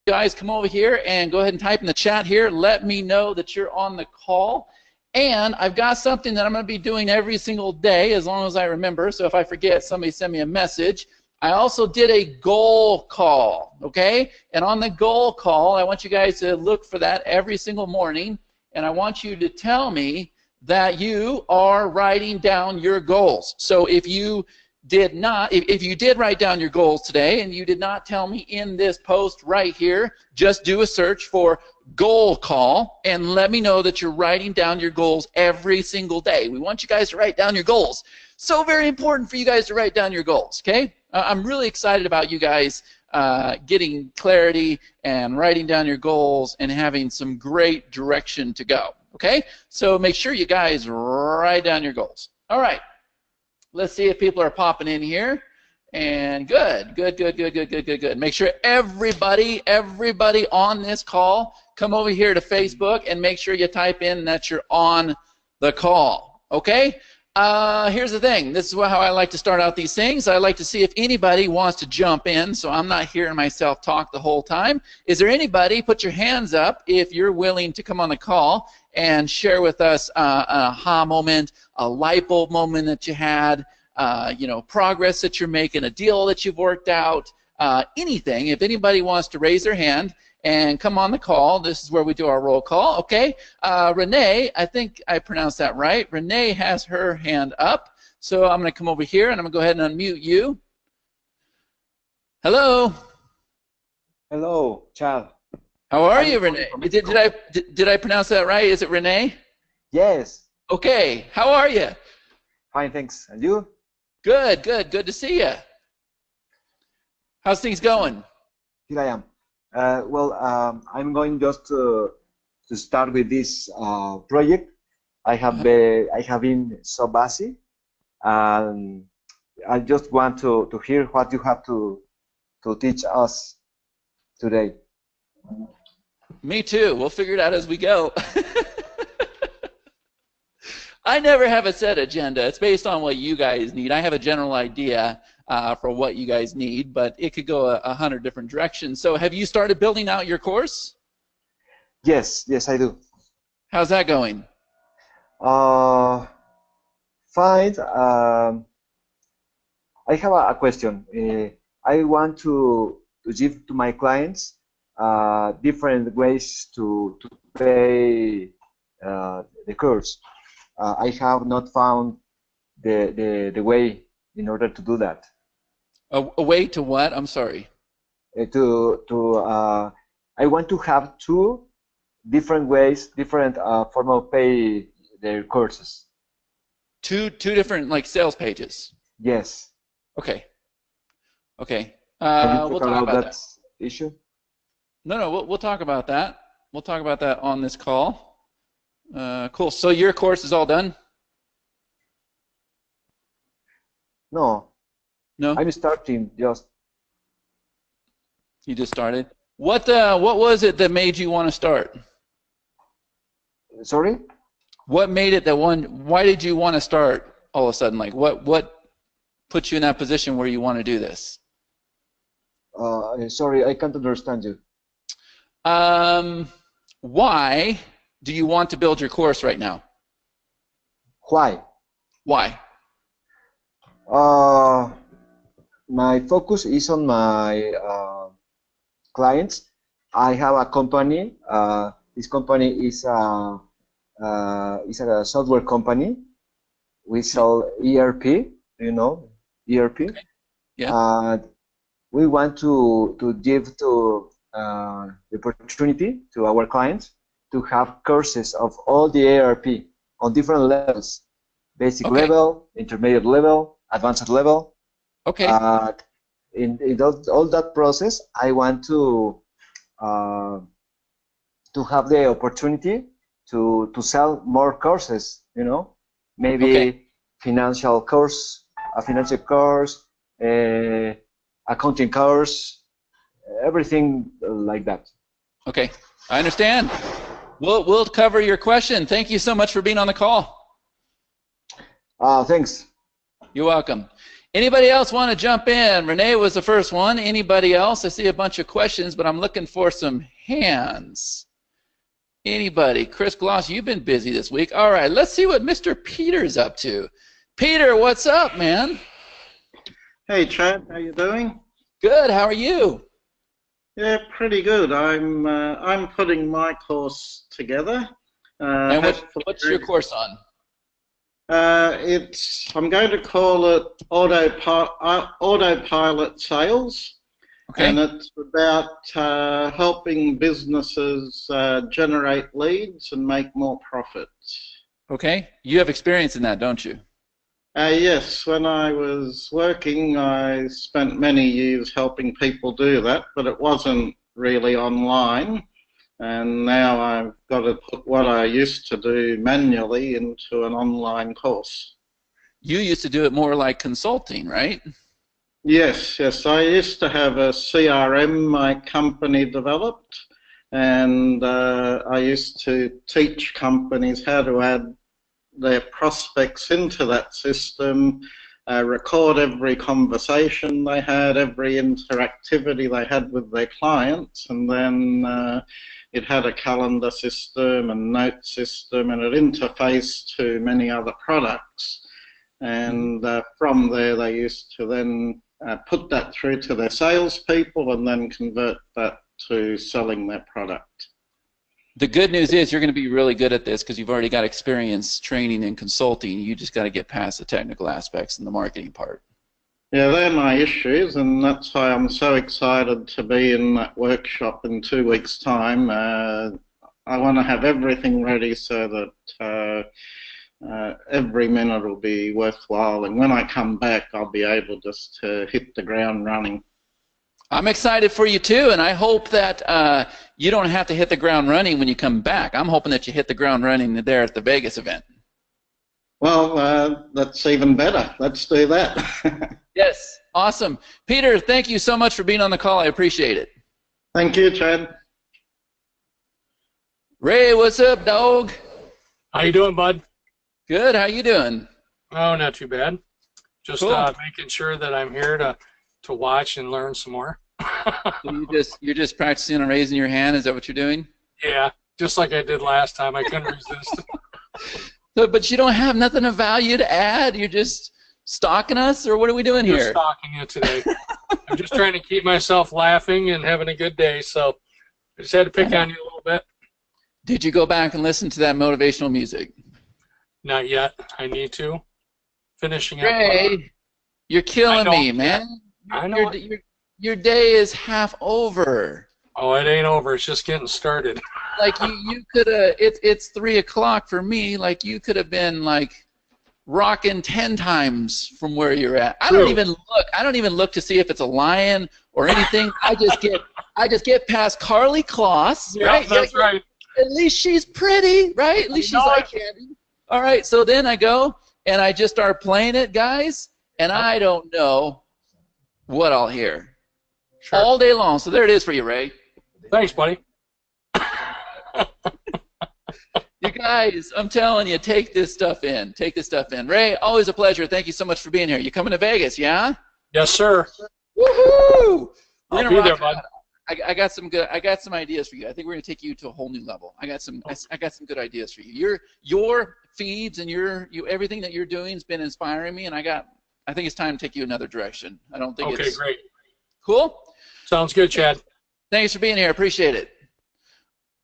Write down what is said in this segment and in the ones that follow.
guys come over here and go ahead and type in the chat here. Let me know that you're on the call. And I've got something that I'm going to be doing every single day as long as I remember. So if I forget, somebody send me a message. I also did a goal call, okay? And on the goal call, I want you guys to look for that every single morning. And I want you to tell me that you are writing down your goals. So if you did not, if you did write down your goals today and you did not tell me in this post right here, just do a search for goal call and let me know that you're writing down your goals every single day. We want you guys to write down your goals. So very important for you guys to write down your goals, okay? I'm really excited about you guys getting clarity and writing down your goals and having some great direction to go, okay? So make sure you guys write down your goals. All right. Let's see if people are popping in here. And good. Make sure everybody on this call, come over here to Facebook and make sure you type in that you're on the call. Okay? Here's the thing. This is how I like to start out these things. I like to see if anybody wants to jump in, so I'm not hearing myself talk the whole time. Is there anybody? Put your hands up if you're willing to come on the call and share with us an aha moment, a light bulb moment that you had, you know, progress that you're making, a deal that you've worked out, anything. If anybody wants to raise their hand and come on the call, this is where we do our roll call, okay? Renee, I think I pronounced that right. Renee has her hand up, so I'm going to come over here and I'm going to go ahead and unmute you. Hello. Hello, Chad. How are you, Renee? Did I pronounce that right? Is it Renee? Yes. Okay. How are you? Fine, thanks. And you? Good. Good to see you. How's things going? Here I am. I'm going just to start with this project. I have been so busy, and I just want to hear what you have to teach us today. Me too. We'll figure it out as we go. I never have a set agenda. It's based on what you guys need. I have a general idea for what you guys need, but it could go 100 different directions. So have you started building out your course? Yes, I do. How's that going? Fine. I have a question. I want to give to my clients different ways to pay the course. I have not found the way in order to do that. A way to what? I'm sorry. I want to have two different ways, different form of pay their courses. Two different like sales pages. Yes. Okay. Can you We'll talk talk about that issue. No, we'll talk about that. We'll talk about that on this call. Cool. So your course is all done? No. No. I'm starting just. You just started. What was it that made you want to start? Sorry? What made it that why did you want to start all of a sudden? Like what put you in that position where you want to do this? Sorry, I can't understand you. Why do you want to build your course right now? Why? Why? My focus is on my clients. I have a company. This company is a software company. We sell ERP. You know ERP. Okay. Yeah. We want to give the opportunity to our clients to have courses of all the ERP on different levels: basic level, intermediate level, advanced level. Okay. In all that process, I want to have the opportunity to sell more courses. You know, maybe financial course, a financial course, accounting course, everything like that. Okay, I understand. We'll cover your question. Thank you so much for being on the call. Thanks. You're welcome. Anybody else want to jump in? Renee was the first one. Anybody else? I see a bunch of questions, but I'm looking for some hands. Anybody? Chris Gloss, you've been busy this week. All right, let's see what Mr. Peter's up to. Peter, what's up, man? Hey, Chad, how you doing? Good. How are you? Yeah, pretty good. I'm putting my course together. And what's your course on? I'm going to call it Autopilot Sales. Okay. And it's about helping businesses generate leads and make more profits. Okay. You have experience in that, don't you? Yes, when I was working, I spent many years helping people do that, but it wasn't really online. And now I've got to put what I used to do manually into an online course. You used to do it more like consulting, right? Yes. I used to have a CRM my company developed, and I used to teach companies how to add their prospects into that system, record every conversation they had, every interactivity they had with their clients, and then it had a calendar system and note system, and it interfaced to many other products. And from there, they used to then put that through to their salespeople and then convert that to selling their product. The good news is you're going to be really good at this because you've already got experience training and consulting. You just got to get past the technical aspects and the marketing part. Yeah, they're my issues, and that's why I'm so excited to be in that workshop in 2 weeks' time. I want to have everything ready so that every minute will be worthwhile, and when I come back, I'll be able just to hit the ground running. I'm excited for you too, and I hope that you don't have to hit the ground running when you come back. I'm hoping that you hit the ground running there at the Vegas event. Well, that's even better. Let's do that. Yes, awesome. Peter, thank you so much for being on the call. I appreciate it. Thank you, Chad. Ray, what's up, dog? How you doing, bud? Good. How you doing? Oh, not too bad. Just Cool. Making sure that I'm here to watch and learn some more. So you're just practicing on raising your hand. Is that what you're doing? Yeah, just like I did last time. I couldn't resist. So, but you don't have nothing of value to add. You're just stalking us, or what are we doing Just here? stalking you today. I'm just trying to keep myself laughing and having a good day. So I just had to pick on you a little bit. Did you go back and listen to that motivational music? Not yet. I need to. Finishing up. Ray, you're killing me, man. I know. Your day is half over. Oh, it ain't over. It's just getting started. Like you could have. It's 3 o'clock for me. Like you could have been like rocking 10 times from where you're at. I don't even look. I don't even look to see if it's a lion or anything. I just get past Carly Kloss. Yeah, right? that's right. At least she's pretty, right? At least she's eye candy. All right. So then I go and I just start playing it, guys, and I don't know what I'll hear. Sure. All day long. So there it is for you, Ray. Thanks, buddy. You guys, I'm telling you, take this stuff in. Take this stuff in. Ray, always a pleasure. Thank you so much for being here. You coming to Vegas, yeah? Yes, sir. Woohoo! I'll be there, bud. I got some ideas for you. I think we're gonna take you to a whole new level. I got some good ideas for you. Your feeds and everything that you're doing has been inspiring me, and I think it's time to take you another direction. I don't think Okay, great. Cool? Sounds good, Chad. Thanks for being here. Appreciate it.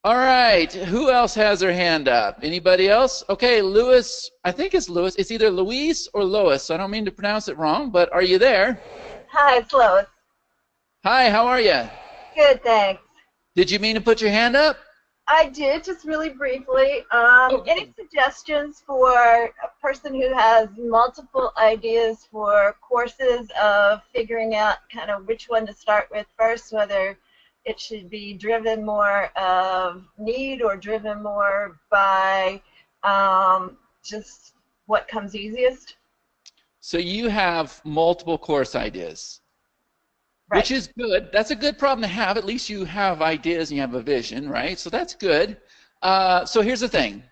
All right. Who else has their hand up? Anybody else? Okay, Louis. I think it's Louis. It's either Luis or Lois. I don't mean to pronounce it wrong, but are you there? Hi, it's Lois. Hi, how are you? Good, thanks. Did you mean to put your hand up? I did, just really briefly. Any suggestions for a person who has multiple ideas for courses of figuring out kind of which one to start with first, whether it should be driven more of need or driven more by just what comes easiest? So you have multiple course ideas, Right. which is good. That's a good problem to have. At least you have ideas and you have a vision, right? So that's good. So here's the thing.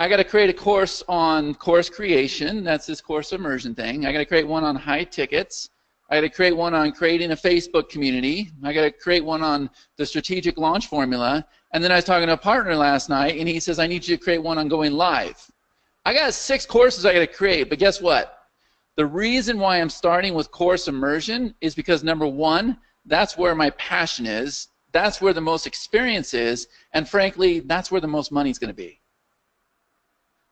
I got to create a course on course creation. That's this course immersion thing. I got to create one on high tickets. I got to create one on creating a Facebook community. I got to create one on the strategic launch formula. And then I was talking to a partner last night, and he says, I need you to create one on going live. I got 6 courses I got to create, but guess what? The reason why I'm starting with course immersion is because, number one, that's where my passion is. That's where the most experience is. And frankly, that's where the most money is going to be.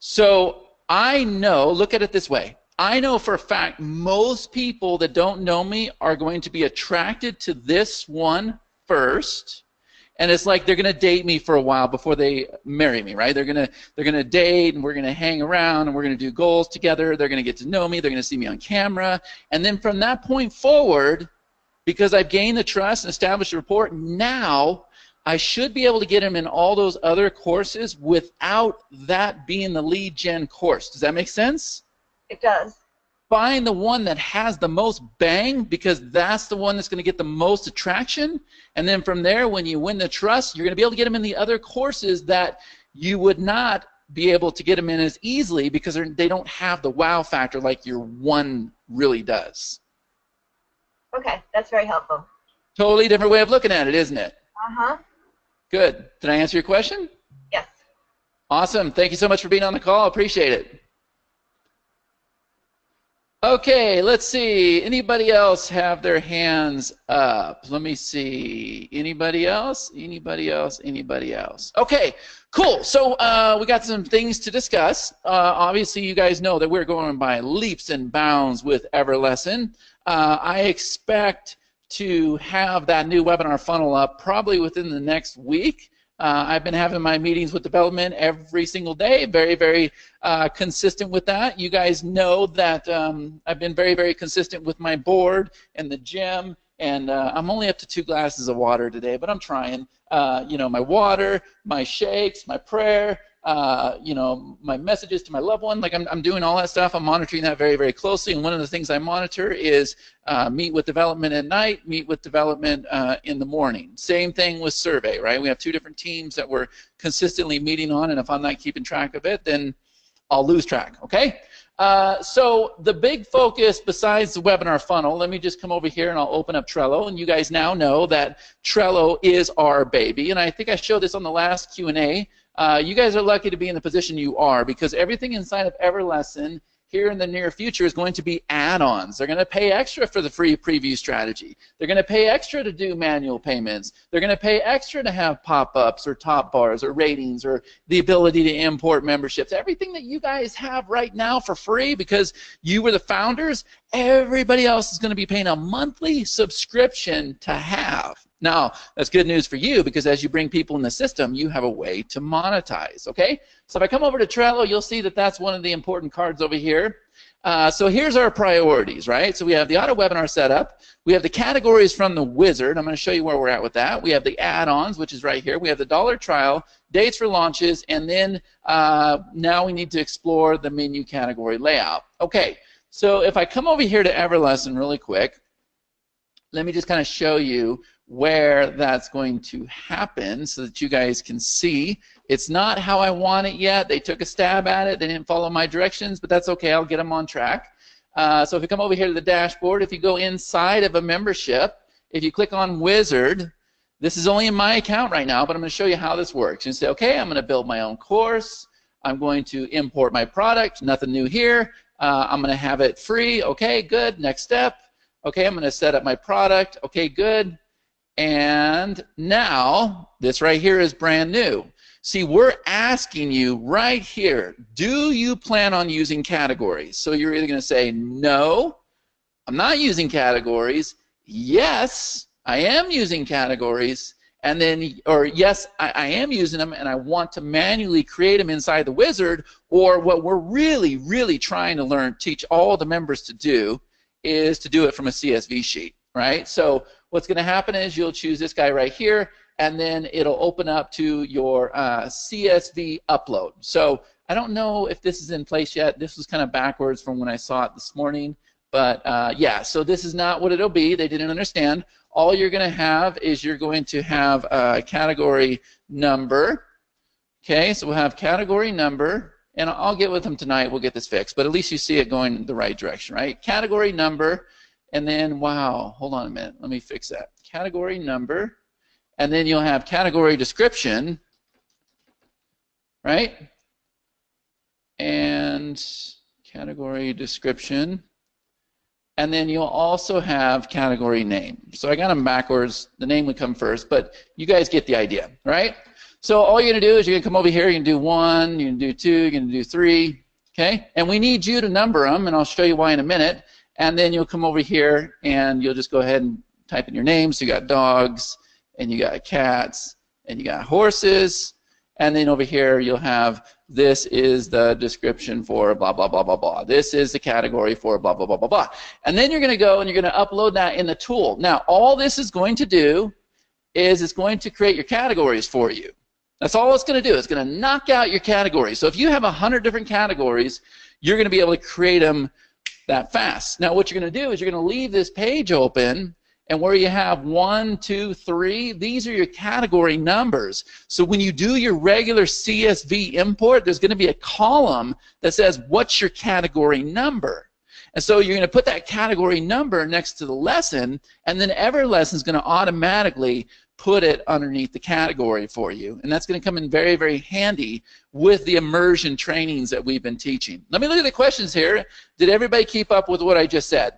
So I know, look at it this way. I know for a fact most people that don't know me are going to be attracted to this one first, and it's like they're going to date me for a while before they marry me, right? They're going to date, and we're going to hang around, and we're going to do goals together. They're going to get to know me. They're going to see me on camera, and then from that point forward, because I've gained the trust and established a rapport, now I should be able to get them in all those other courses without that being the lead gen course. Does that make sense? It does. Find the one that has the most bang, because that's the one that's going to get the most attraction. And then from there, when you win the trust, you're going to be able to get them in the other courses that you would not be able to get them in as easily because they don't have the wow factor like your one really does. Okay, that's very helpful. Totally different way of looking at it, isn't it? Uh-huh. Good. Did I answer your question? Yes. Awesome. Thank you so much for being on the call. Appreciate it. Okay, let's see. Anybody else have their hands up? Let me see. Anybody else? Anybody else? Anybody else? Okay, cool. So we got some things to discuss. Obviously, you guys know that we're going by leaps and bounds with Everlesson. I expect to have that new webinar funnel up probably within the next week. I've been having my meetings with development every single day, very, very consistent with that. You guys know that I've been very, very consistent with my board and the gym, and I'm only up to 2 glasses of water today, but I'm trying. You know, my water, my shakes, my prayer, you know, my messages to my loved one. Like I'm doing all that stuff. I'm monitoring that very, very closely, and one of the things I monitor is meet with development at night, meet with development in the morning. Same thing with survey, right? We have 2 different teams that we're consistently meeting on, and if I'm not keeping track of it, then I'll lose track, okay? So the big focus besides the webinar funnel, let me just come over here and I'll open up Trello, and you guys now know that Trello is our baby, and I think I showed this on the last Q&A. You guys are lucky to be in the position you are, because everything inside of Everlesson here in the near future is going to be add-ons. They're going to pay extra for the free preview strategy. They're going to pay extra to do manual payments. They're going to pay extra to have pop-ups or top bars or ratings or the ability to import memberships. Everything that you guys have right now for free because you were the founders, everybody else is going to be paying a monthly subscription to have. Now, that's good news for you, because as you bring people in the system, you have a way to monetize, okay? So if I come over to Trello, you'll see that that's one of the important cards over here. So here's our priorities, right? So we have the auto webinar setup. We have the categories from the wizard. I'm going to show you where we're at with that. We have the add-ons, which is right here. We have the dollar trial, dates for launches, and then now we need to explore the menu category layout. Okay, so if I come over here to Everlesson really quick, let me just kind of show you where that's going to happen so that you guys can see. It's not how I want it yet. They took a stab at it. They didn't follow my directions, but that's okay. I'll get them on track. So if you come over here to the dashboard, if you go inside of a membership, if you click on Wizard, this is only in my account right now, but I'm going to show you how this works. You say, okay, I'm going to build my own course. I'm going to import my product. Nothing new here. I'm going to have it free. Okay, good. Next step. Okay, I'm going to set up my product. Okay, good. And now, this right here is brand new. See, we're asking you right here, do you plan on using categories? So you're either going to say, no, I'm not using categories. Yes, I am using categories. And then, or yes, I am using them and I want to manually create them inside the wizard. Or what we're really, really trying to teach all the members to do is to do it from a CSV sheet, right? So what's going to happen is you'll choose this guy right here, and then it'll open up to your CSV upload. So I don't know if this is in place yet. This was kind of backwards from when I saw it this morning. But yeah, so this is not what it'll be. They didn't understand. All you're going to have is you're going to have a category number. Okay, so we'll have category number. and I'll get with them tonight. We'll get this fixed, but at least you see it going the right direction, right? Category number, and then, wow, hold on a minute. Let me fix that. Category number, and then you'll have category description, right? And category description, and then you'll also have category name. So I got them backwards. The name would come first, but you guys get the idea, right? So all you're going to do is you're going to come over here, you're going to do 1, you're going to do 2, you're going to do 3, okay? And we need you to number them, and I'll show you why in a minute. And then you'll come over here, and you'll just go ahead and type in your name. So you got dogs, and you got cats, and you got horses. And then over here you'll have, this is the description for blah, blah, blah, blah, blah. This is the category for blah, blah, blah, blah, blah. And then you're going to go and you're going to upload that in the tool. Now, all this is going to do is it's going to create your categories for you. That's all it's going to do. It's going to knock out your categories. So if you have 100 different categories, you're going to be able to create them that fast. Now, what you're going to do is you're going to leave this page open, and where you have 1, 2, 3, these are your category numbers. So when you do your regular CSV import, there's going to be a column that says, what's your category number? And so you're going to put that category number next to the lesson, and then Everlesson is going to automatically put it underneath the category for you. And that's going to come in very, very handy with the immersion trainings that we've been teaching. Let me look at the questions here. Did everybody keep up with what I just said?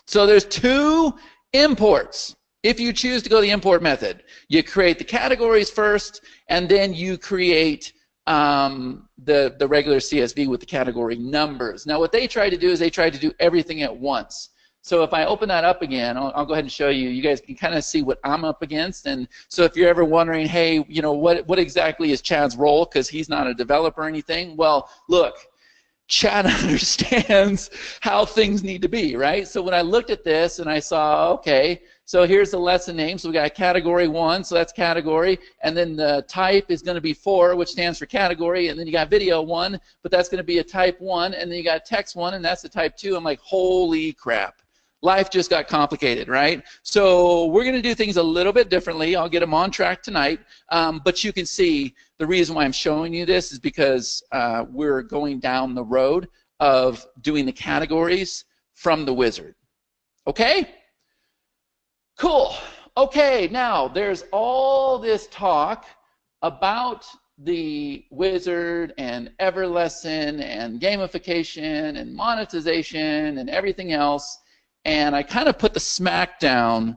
So there's 2 imports. If you choose to go the import method, you create the categories first, and then you create the regular CSV with the category numbers. Now what they try to do is they try to do everything at once. So if I open that up again, I'll go ahead and show you. You guys can kind of see what I'm up against. And so if you're ever wondering, hey, you know, what exactly is Chad's role, because he's not a developer or anything, well, look, Chad understands how things need to be, right? So when I looked at this and I saw, okay, so here's the lesson name. So we got category 1, so that's category, and then the type is going to be 4, which stands for category, and then you got video 1, but that's going to be a type 1, and then you got text 1, and that's the type 2. I'm like, holy crap. Life just got complicated, right? So we're going to do things a little bit differently. I'll get them on track tonight, but you can see the reason why I'm showing you this is because we're going down the road of doing the categories from the wizard. Okay? Cool. Okay, now there's all this talk about the wizard and Everlesson and gamification and monetization and everything else. And I kind of put the smack down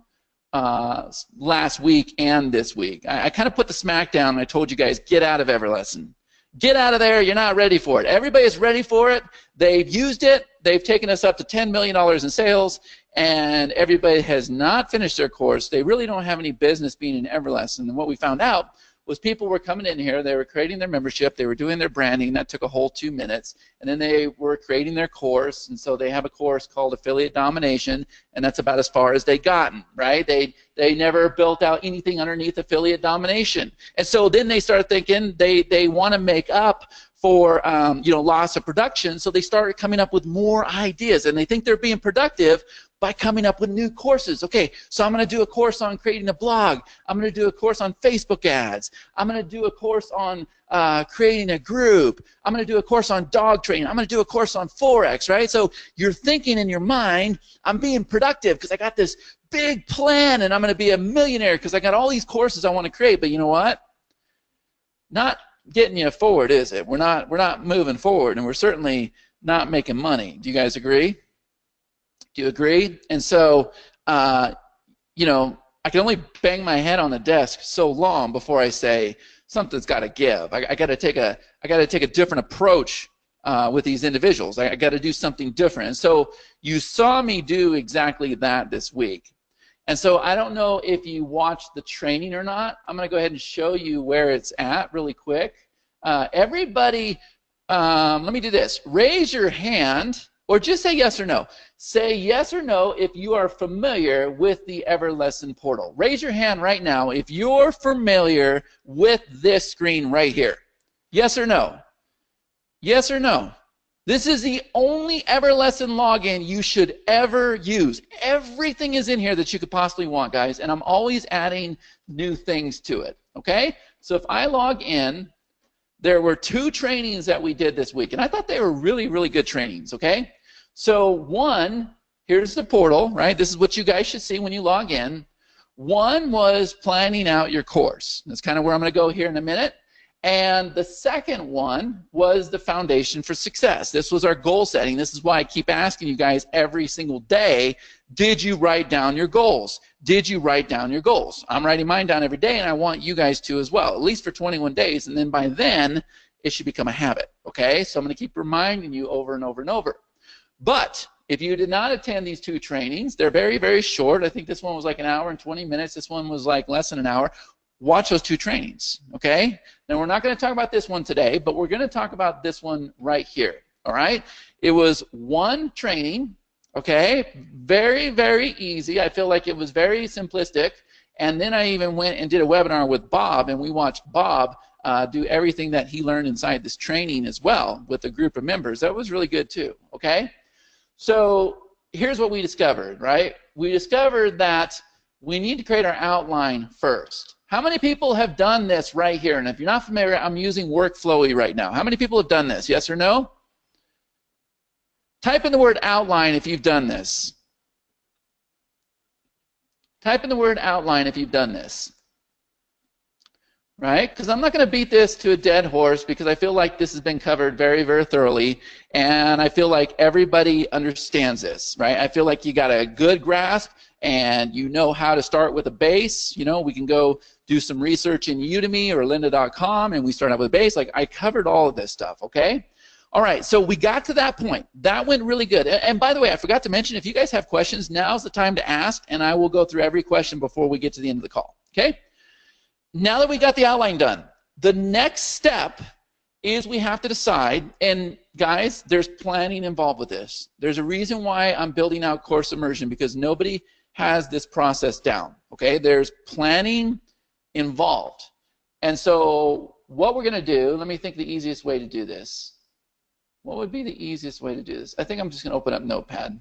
last week and this week. I kind of put the smack down and I told you guys, get out of Everlesson. Get out of there, you're not ready for it. Everybody's ready for it. They've used it. They've taken us up to $10 million in sales, and everybody has not finished their course. They really don't have any business being in Everlesson. And what we found out was people were coming in here, they were creating their membership, they were doing their branding, that took a whole 2 minutes, and then they were creating their course, and so they have a course called Affiliate Domination, and that's about as far as they gotten, right? They never built out anything underneath Affiliate Domination. And so then they started thinking they want to make up for loss of production, so they started coming up with more ideas, and they think they're being productive by coming up with new courses. Okay, so I'm going to do a course on creating a blog. I'm going to do a course on Facebook ads. I'm going to do a course on creating a group. I'm going to do a course on dog training. I'm going to do a course on Forex, right? So you're thinking in your mind, I'm being productive because I got this big plan and I'm going to be a millionaire because I got all these courses I want to create. But you know what? Not getting you forward, is it? We're not moving forward, and we're certainly not making money. Do you guys agree? Do you agree? And so, I can only bang my head on the desk so long before I say something's got to give. I got to take a different approach with these individuals. I got to do something different. And so you saw me do exactly that this week. And so I don't know if you watched the training or not. I'm going to go ahead and show you where it's at really quick. Everybody, let me do this. Raise your hand. Or just say yes or no. Say yes or no if you are familiar with the Everlesson portal. Raise your hand right now if you're familiar with this screen right here. Yes or no? Yes or no? This is the only Everlesson login you should ever use. Everything is in here that you could possibly want, guys, and I'm always adding new things to it, okay? So if I log in, there were 2 trainings that we did this week, and I thought they were really, really good trainings, okay? So one, here's the portal, right? This is what you guys should see when you log in. One was planning out your course. That's kind of where I'm going to go here in a minute. And the second one was the foundation for success. This was our goal setting. This is why I keep asking you guys every single day, did you write down your goals? Did you write down your goals? I'm writing mine down every day, and I want you guys to as well, at least for 21 days, and then by then, it should become a habit, okay? So I'm going to keep reminding you over and over and over. But if you did not attend these 2 trainings, they're very, very short. I think this one was like 1 hour and 20 minutes. This one was like less than an hour. Watch those 2 trainings, okay? Now, we're not going to talk about this one today, but we're going to talk about this one right here, all right? It was one training, okay? Very, very easy. I feel like it was very simplistic. And then I even went and did a webinar with Bob, and we watched Bob do everything that he learned inside this training as well with a group of members. That was really good too, okay? So here's what we discovered, right? We discovered that we need to create our outline first. How many people have done this right here? And if you're not familiar, I'm using Workflowy right now. How many people have done this? Yes or no? Type in the word outline if you've done this. Type in the word outline if you've done this. Right? Because I'm not going to beat this to a dead horse because I feel like this has been covered very, very thoroughly, and I feel like everybody understands this, right? I feel like you got a good grasp and you know how to start with a base. You know, we can go do some research in Udemy or lynda.com and we start out with a base. Like, I covered all of this stuff, okay? All right, so we got to that point. That went really good. And by the way, I forgot to mention, if you guys have questions, now's the time to ask, and I will go through every question before we get to the end of the call, okay? Now that we got the outline done, the next step is we have to decide, and guys, there's planning involved with this. There's a reason why I'm building out course immersion, because nobody has this process down, okay? There's planning involved. And so what we're going to do, let me think the easiest way to do this. What would be the easiest way to do this? I think I'm just going to open up Notepad.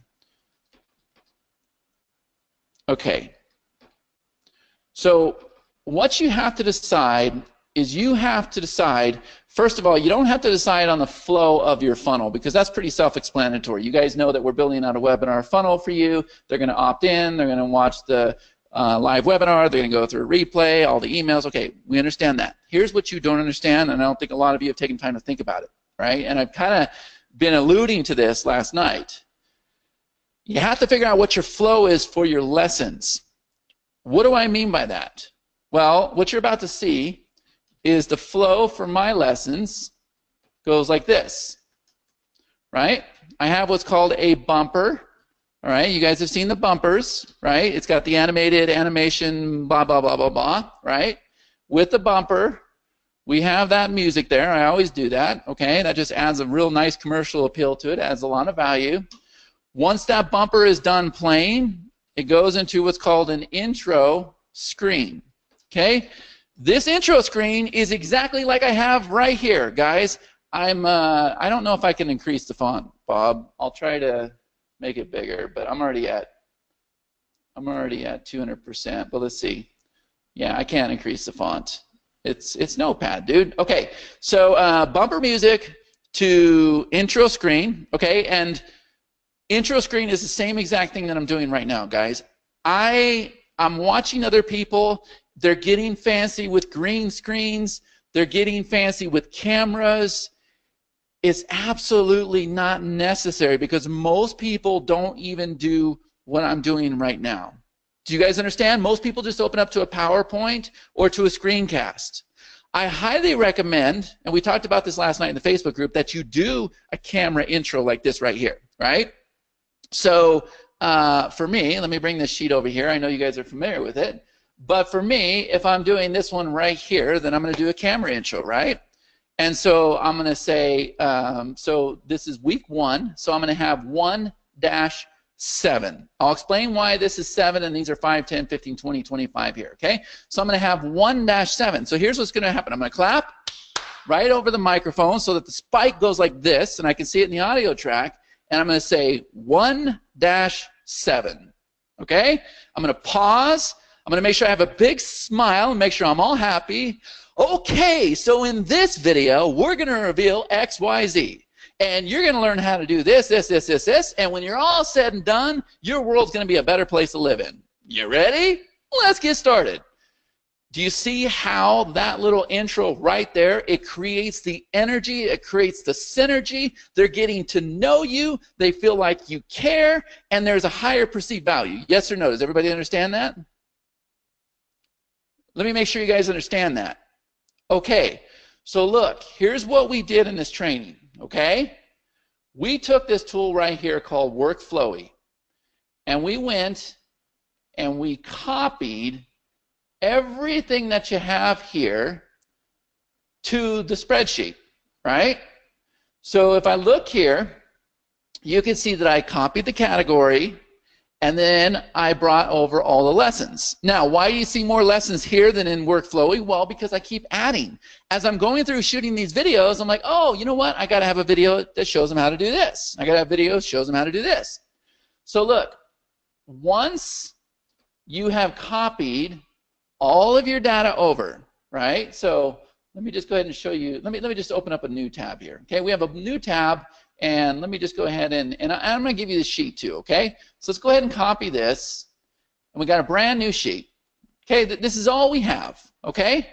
Okay. So what you have to decide is you have to decide, first of all, you don't have to decide on the flow of your funnel because that's pretty self-explanatory. You guys know that we're building out a webinar funnel for you. They're going to opt in. They're going to watch the live webinar. They're going to go through a replay, all the emails. Okay, we understand that. Here's what you don't understand, and I don't think a lot of you have taken time to think about it, right? And I've kind of been alluding to this last night. You have to figure out what your flow is for your lessons. What do I mean by that? Well, what you're about to see is the flow for my lessons goes like this, right? I have what's called a bumper, all right? You guys have seen the bumpers, right? It's got the animated animation, blah, blah, blah, blah, blah, right? With the bumper, we have that music there. I always do that, okay? That just adds a real nice commercial appeal to it, adds a lot of value. Once that bumper is done playing, it goes into what's called an intro screen. Okay, this intro screen is exactly like I have right here, guys. I don't know if I can increase the font, Bob. I'll try to make it bigger, but I'm already at 200%. But let's see. Yeah, I can't increase the font. It's Notepad, dude. Okay, so bumper music to intro screen. Okay, and intro screen is the same exact thing that I'm doing right now, guys. I'm watching other people. They're getting fancy with green screens. They're getting fancy with cameras. It's absolutely not necessary because most people don't even do what I'm doing right now. Do you guys understand? Most people just open up to a PowerPoint or to a screencast. I highly recommend, and we talked about this last night in the Facebook group, that you do a camera intro like this right here, right? So for me, let me bring this sheet over here. I know you guys are familiar with it. But for me, if I'm doing this one right here, then I'm going to do a camera intro, right? And so I'm going to say, so this is week 1, so I'm going to have 1-7. I'll explain why this is 7 and these are 5, 10, 15, 20, 25 here, okay? So I'm going to have 1-7. So here's what's going to happen. I'm going to clap right over the microphone so that the spike goes like this, and I can see it in the audio track, and I'm going to say 1-7, okay? I'm going to pause. I'm going to make sure I have a big smile and make sure I'm all happy. Okay, so in this video, we're going to reveal X, Y, Z. And you're going to learn how to do this, this, this, this, this. And when you're all said and done, your world's going to be a better place to live in. You ready? Let's get started. Do you see how that little intro right there, it creates the energy, it creates the synergy, they're getting to know you, they feel like you care, and there's a higher perceived value. Yes or no? Does everybody understand that? Let me make sure you guys understand that. Okay, so look, here's what we did in this training, okay? We took this tool right here called Workflowy, and we went and we copied everything that you have here to the spreadsheet, right? So if I look here, you can see that I copied the category and then I brought over all the lessons. Now, why do you see more lessons here than in Workflowy? Well, because I keep adding. As I'm going through shooting these videos, I'm like, oh, you know what? I got to have a video that shows them how to do this. I got to have videos that shows them how to do this. So look, once you have copied all of your data over, right? So let me just go ahead and show you. Let me just open up a new tab here. Okay, we have a new tab, and let me just go ahead and I'm going to give you the sheet too. Okay, so let's go ahead and copy this, and we got a brand new sheet. Okay, this is all we have. Okay,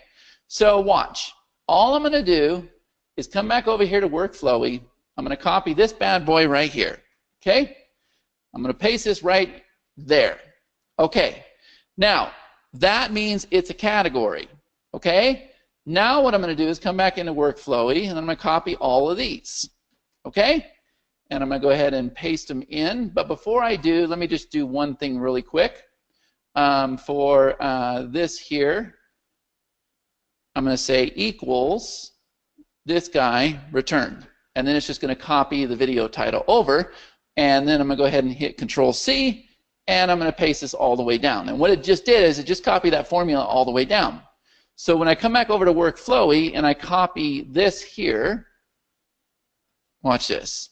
so watch. All I'm going to do is come back over here to Workflowy. I'm going to copy this bad boy right here. Okay, I'm going to paste this right there. Okay, now that means it's a category, okay? Now what I'm going to do is come back into Workflowy, and I'm going to copy all of these, okay? And I'm going to go ahead and paste them in. But before I do, let me just do one thing really quick. For this here, I'm going to say equals this guy return. And then it's just going to copy the video title over. And then I'm going to go ahead and hit Control-C. And I'm going to paste this all the way down. And what it just did is it just copied that formula all the way down. So when I come back over to Workflowy and I copy this here, watch this.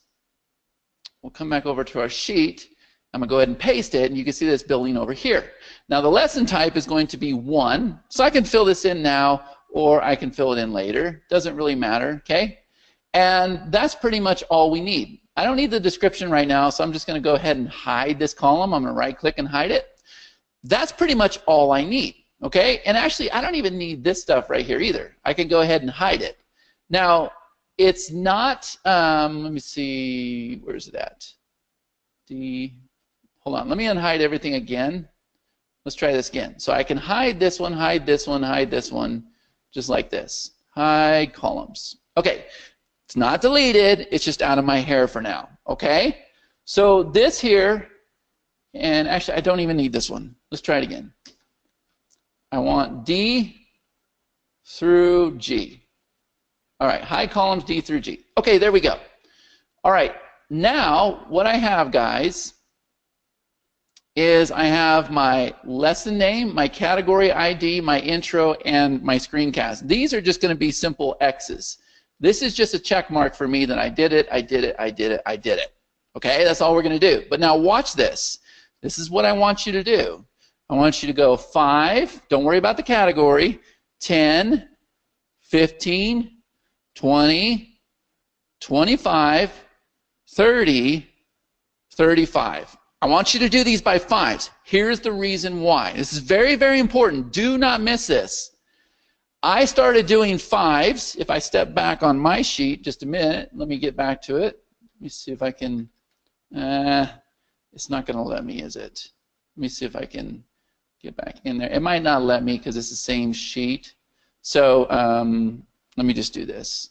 We'll come back over to our sheet. I'm going to go ahead and paste it, and you can see this building over here. Now the lesson type is going to be 1. So I can fill this in now, or I can fill it in later. Doesn't really matter, okay? And that's pretty much all we need. I don't need the description right now, so I'm just going to go ahead and hide this column. I'm going to right-click and hide it. That's pretty much all I need, okay? And actually, I don't even need this stuff right here either. I can go ahead and hide it. Now, it's not, let me see, where's it at? Hold on, let me unhide everything again. Let's try this again. So I can hide this one, hide this one, hide this one, just like this. Hide columns. Okay. It's not deleted, it's just out of my hair for now, okay? So this here, and actually I don't even need this one. Let's try it again. I want D through G. All right, hide columns D through G. Okay, there we go. All right, now what I have, guys, is I have my lesson name, my category ID, my intro, and my screencast. These are just going to be simple X's. This is just a check mark for me that I did it, I did it, I did it, I did it. Okay, that's all we're going to do. But now watch this. This is what I want you to do. I want you to go 5, don't worry about the category, 10, 15, 20, 25, 30, 35. I want you to do these by 5s. Here's the reason why. This is very, very important. Do not miss this. I started doing 5s. If I step back on my sheet, just a minute, let me get back to it. Let me see if I can, it's not going to let me, is it? Let me see if I can get back in there. It might not let me because it's the same sheet. So let me just do this.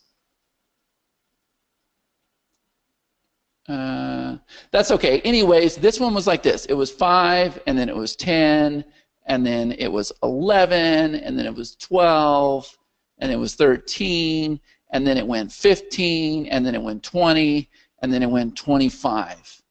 That's okay. Anyways, this one was like this. It was 5, and then it was 10, and then it was 11, and then it was 12, and it was 13, and then it went 15, and then it went 20, and then it went 25.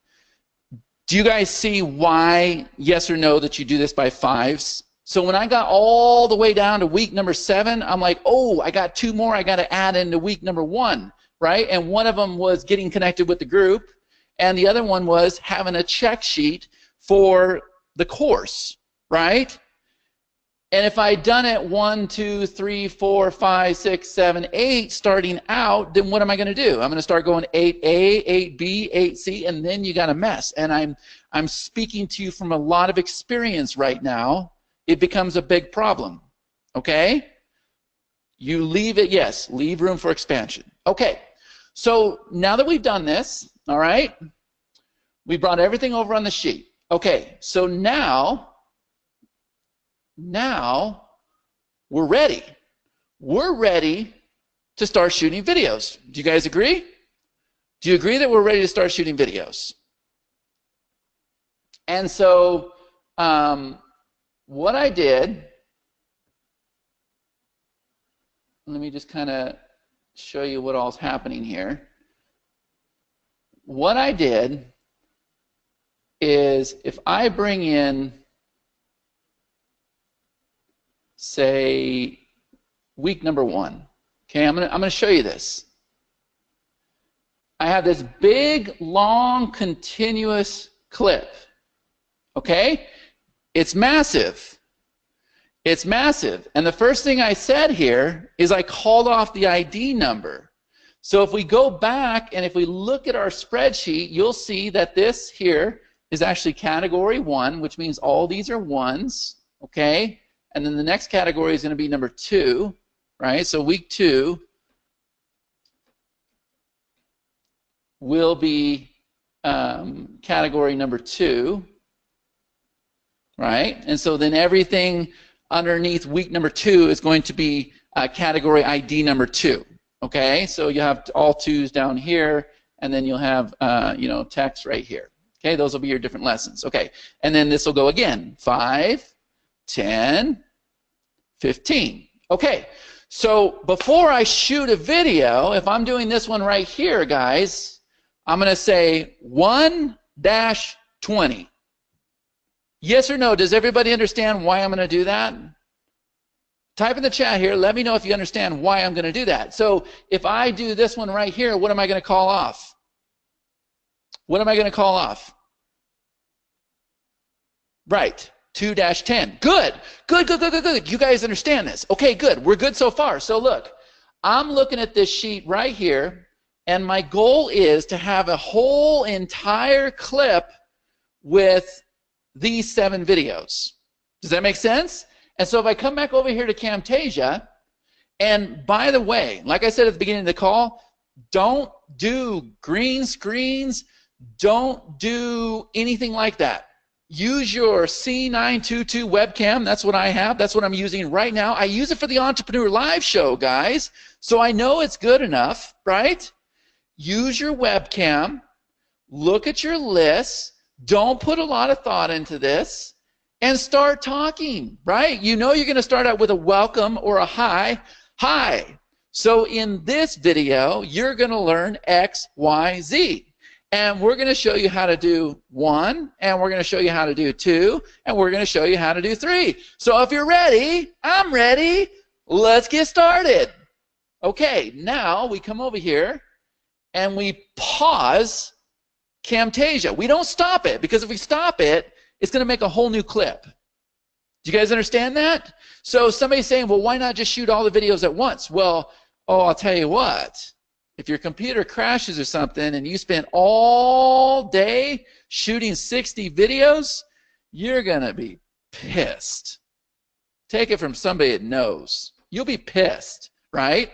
Do you guys see why, yes or no, that you do this by 5s? So when I got all the way down to week number 7, I'm like, oh, I got 2 more I got to add into week number 1, right? And one of them was getting connected with the group, and the other one was having a check sheet for the course, right? And if I'd done it 1, 2, 3, 4, 5, 6, 7, 8 starting out, then what am I going to do? I'm going to start going 8A, 8B, 8C, and then you got a mess. And I'm speaking to you from a lot of experience right now. It becomes a big problem. Okay? You leave it, yes, leave room for expansion. Okay, so now that we've done this, all right, we brought everything over on the sheet. Okay, so now we're ready. We're ready to start shooting videos. Do you guys agree? Do you agree that we're ready to start shooting videos? And so what I did, let me just kind of show you what all's happening here. What I did is if I bring in, say, week number 1. Okay, I'm gonna show you this. I have this big, long, continuous clip. Okay, it's massive. It's massive. And the first thing I said here is I called off the ID number. So if we go back and if we look at our spreadsheet, you'll see that this here is actually category 1, which means all these are 1s. Okay. And then the next category is going to be number 2, right? So week 2 will be category number 2, right? And so then everything underneath week number 2 is going to be category ID number 2, okay? So you have all 2s down here, and then you'll have, you know, text right here. Okay, those will be your different lessons. Okay, and then this will go again, 5, 10, 15. Okay, so before I shoot a video, if I'm doing this one right here, guys, I'm going to say 1-20. Yes or no? Does everybody understand why I'm going to do that? Type in the chat here. Let me know if you understand why I'm going to do that. So if I do this one right here, what am I going to call off? What am I going to call off? Right. 2-10. Good. Good. You guys understand this. Okay, good. We're good so far. So look, I'm looking at this sheet right here, and my goal is to have a whole entire clip with these 7 videos. Does that make sense? And so if I come back over here to Camtasia, and by the way, like I said at the beginning of the call, don't do green screens, don't do anything like that. Use your C922 webcam. That's what I have. That's what I'm using right now. I use it for the Entrepreneur Live show, guys. So I know it's good enough, right? Use your webcam. Look at your lists. Don't put a lot of thought into this. And start talking, right? You know you're going to start out with a welcome or a hi. Hi. So in this video, you're going to learn X, Y, Z. And we're going to show you how to do 1, and we're going to show you how to do 2, and we're going to show you how to do 3. So if you're ready, I'm ready. Let's get started. Okay, now we come over here and we pause Camtasia. We don't stop it, because if we stop it, it's going to make a whole new clip. Do you guys understand that? So somebody's saying, well, why not just shoot all the videos at once? Well, I'll tell you what. If your computer crashes or something and you spend all day shooting 60 videos, you're going to be pissed. Take it from somebody that knows. You'll be pissed, right?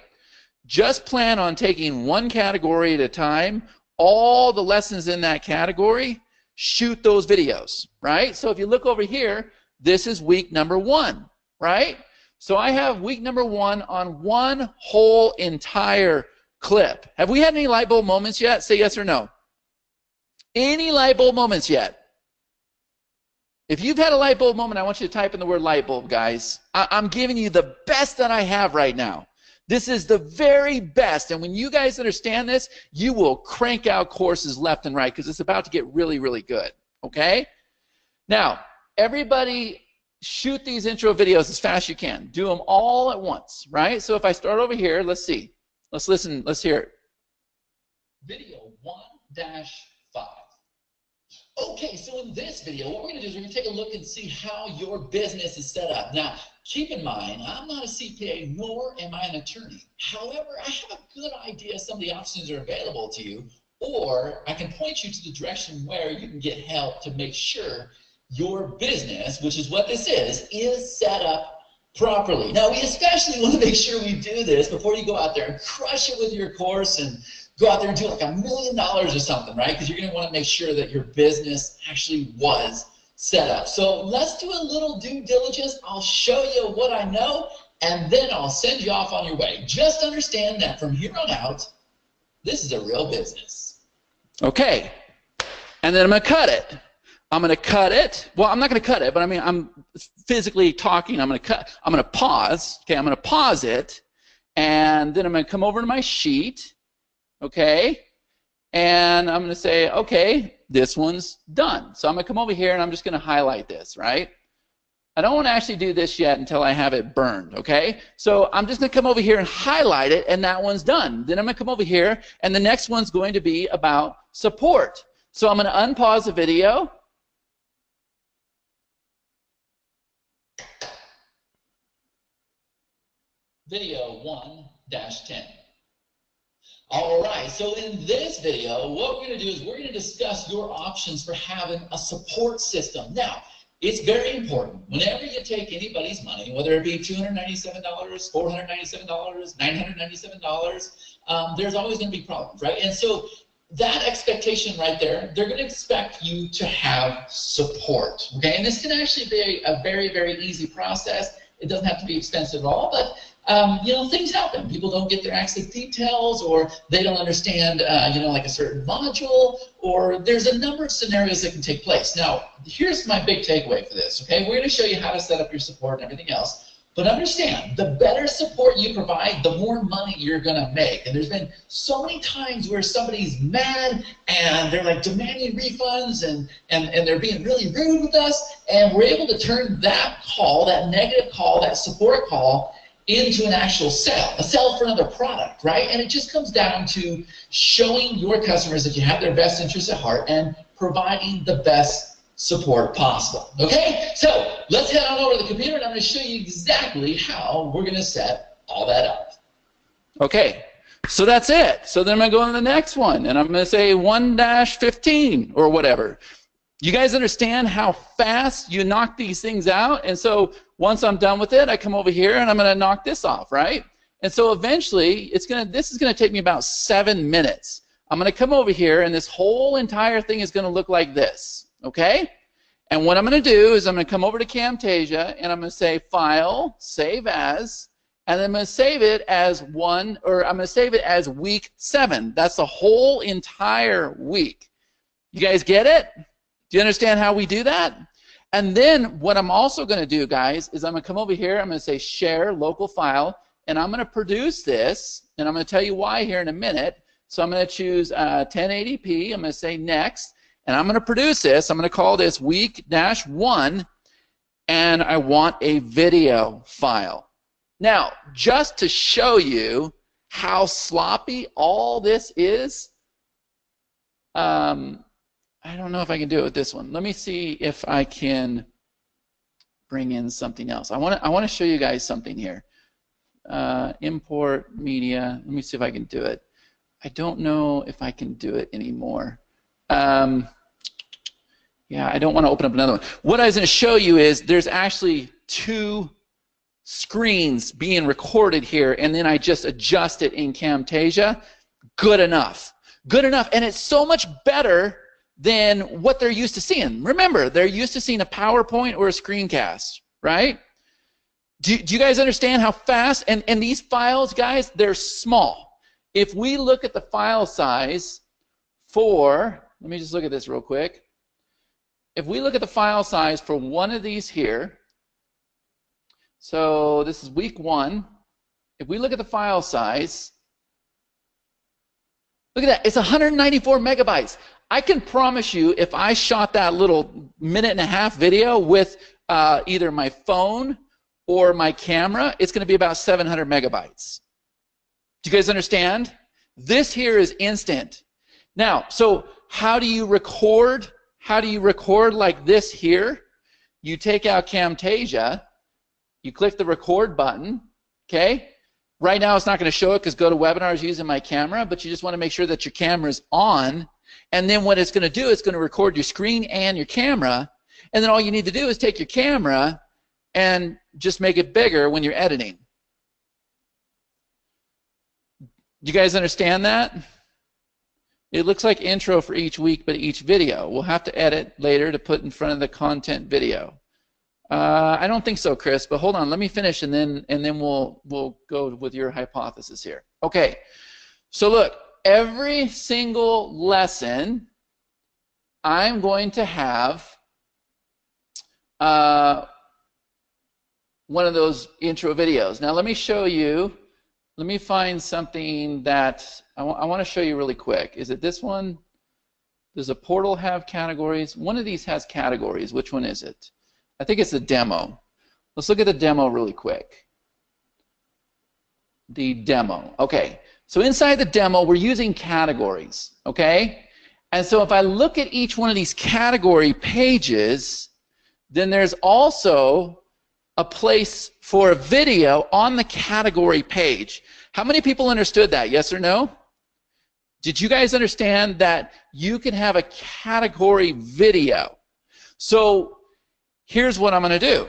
Just plan on taking one category at a time, all the lessons in that category, shoot those videos, right? So if you look over here, this is week number 1, right? So I have week number 1 on one whole entire clip. Have we had any light bulb moments yet? Say yes or no. Any light bulb moments yet? If you've had a light bulb moment, I want you to type in the word light bulb, guys. I'm giving you the best that I have right now. This is the very best, and when you guys understand this, you will crank out courses left and right, because it's about to get really, really good, okay? Now, everybody shoot these intro videos as fast as you can. Do them all at once, right? So if I start over here, let's see. Let's listen. Let's hear it. Video 1-5. Okay, so in this video, what we're going to do is we're going to take a look and see how your business is set up. Now, keep in mind, I'm not a CPA, nor am I an attorney. However, I have a good idea of some of the options that are available to you, or I can point you to the direction where you can get help to make sure your business, which is what this is set up properly. Now, we especially want to make sure we do this before you go out there and crush it with your course and go out there and do like $1 million or something, right? Because you're going to want to make sure that your business actually was set up. So let's do a little due diligence. I'll show you what I know, and then I'll send you off on your way. Just understand that from here on out, this is a real business. Okay, and then I'm going to cut it. I'm going to cut it. Well, I'm not going to cut it, but I mean, I'm physically talking. I'm going to cut. I'm going to pause. Okay, I'm going to pause it, and then I'm going to come over to my sheet. Okay, and I'm going to say, okay, this one's done. So I'm going to come over here and I'm just going to highlight this, right? I don't want to actually do this yet until I have it burned, okay? So I'm just going to come over here and highlight it, and that one's done. Then I'm going to come over here, and the next one's going to be about support. So I'm going to unpause the video. Video 1-10. All right, so in this video, what we're going to do is we're going to discuss your options for having a support system. Now, it's very important. Whenever you take anybody's money, whether it be $297, $497, $997, there's always going to be problems, right? And so that expectation right there, they're going to expect you to have support, okay? And this can actually be a very, very easy process. It doesn't have to be expensive at all, but you know, things happen. People don't get their access details, or they don't understand, you know, like a certain module, or there's a number of scenarios that can take place. Now, here's my big takeaway for this, okay? We're going to show you how to set up your support and everything else, but understand, the better support you provide, the more money you're going to make. And there's been so many times where somebody's mad, and they're like demanding refunds, and they're being really rude with us, and we're able to turn that call, that negative call, that support call, into an actual sale, a sale for another product, right? And it just comes down to showing your customers that you have their best interests at heart and providing the best support possible, okay? So let's head on over to the computer, and I'm going to show you exactly how we're going to set all that up. Okay, so that's it. So then I'm going to go on to the next one, and I'm going to say 1-15 or whatever. You guys understand how fast you knock these things out? And so once I'm done with it, I come over here and I'm going to knock this off, right? And so eventually, this is going to take me about 7 minutes. I'm going to come over here, and this whole entire thing is going to look like this, okay? And what I'm going to do is I'm going to come over to Camtasia, and I'm going to say File, Save As, and then I'm going to save it as I'm going to save it as week 7. That's the whole entire week. You guys get it? Do you understand how we do that? And then what I'm also going to do, guys, is I'm going to come over here, I'm going to say Share Local File, and I'm going to produce this, and I'm going to tell you why here in a minute. So I'm going to choose 1080p, I'm going to say Next, and I'm going to produce this. I'm going to call this week-1, and I want a video file. Now, just to show you how sloppy all this is, I don't know if I can do it with this one. Let me see if I can bring in something else. I want to show you guys something here. Import media. Let me see if I can do it. I don't know if I can do it anymore. Yeah, I don't want to open up another one. What I was going to show you is there's actually 2 screens being recorded here, and then I just adjust it in Camtasia. Good enough. Good enough. And it's so much better than what they're used to seeing. Remember, they're used to seeing a PowerPoint or a screencast, right? Do you guys understand how fast? And these files, guys, they're small. If we look at the file size for, let me just look at this real quick. If we look at the file size for one of these here, so this is week 1. If we look at the file size, look at that, it's 194 megabytes. I can promise you, if I shot that little minute-and-a-half video with either my phone or my camera, it's going to be about 700 megabytes. Do you guys understand? This here is instant. Now, so how do you record? how do you record like this here? You take out Camtasia, you click the record button, okay? Right now it's not going to show it because GoToWebinar is using my camera, but you just want to make sure that your camera's on, and then what it's going to do, it's going to record your screen and your camera, and then all you need to do is take your camera and just make it bigger when you're editing. You guys understand that? It looks like intro for each week, but each video. We'll have to edit later to put in front of the content video. I don't think so, Chris, but hold on. Let me finish, and then we'll go with your hypothesis here. Okay. So look, every single lesson, I'm going to have one of those intro videos. Now let me show you. Let me find something that I want to show you really quick. Is it this one? Does a portal have categories? One of these has categories. Which one is it? I think it's the demo. Let's look at the demo really quick. The demo. Okay. So inside the demo, we're using categories. Okay? And so if I look at each one of these category pages, then there's also a place for a video on the category page. How many people understood that? Yes or no? Did you guys understand that you can have a category video? So here's what I'm going to do.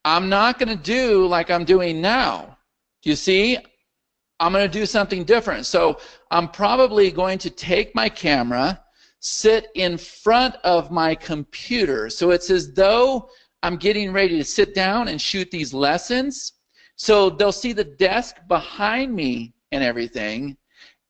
I'm not going to do like I'm doing now. Do you see? I'm going to do something different. So I'm probably going to take my camera, sit in front of my computer. So it's as though I'm getting ready to sit down and shoot these lessons. So they'll see the desk behind me and everything.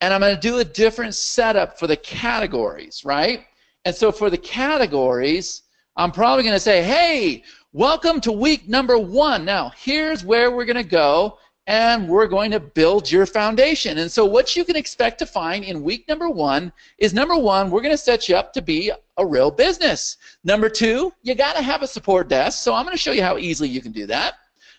And I'm going to do a different setup for the categories, right? And so for the categories, I'm probably going to say, hey, welcome to week number 1. Now, here's where we're going to go, and we're going to build your foundation. And so what you can expect to find in week number 1 is, number 1, we're going to set you up to be a real business. Number 2, you got to have a support desk, so I'm going to show you how easily you can do that.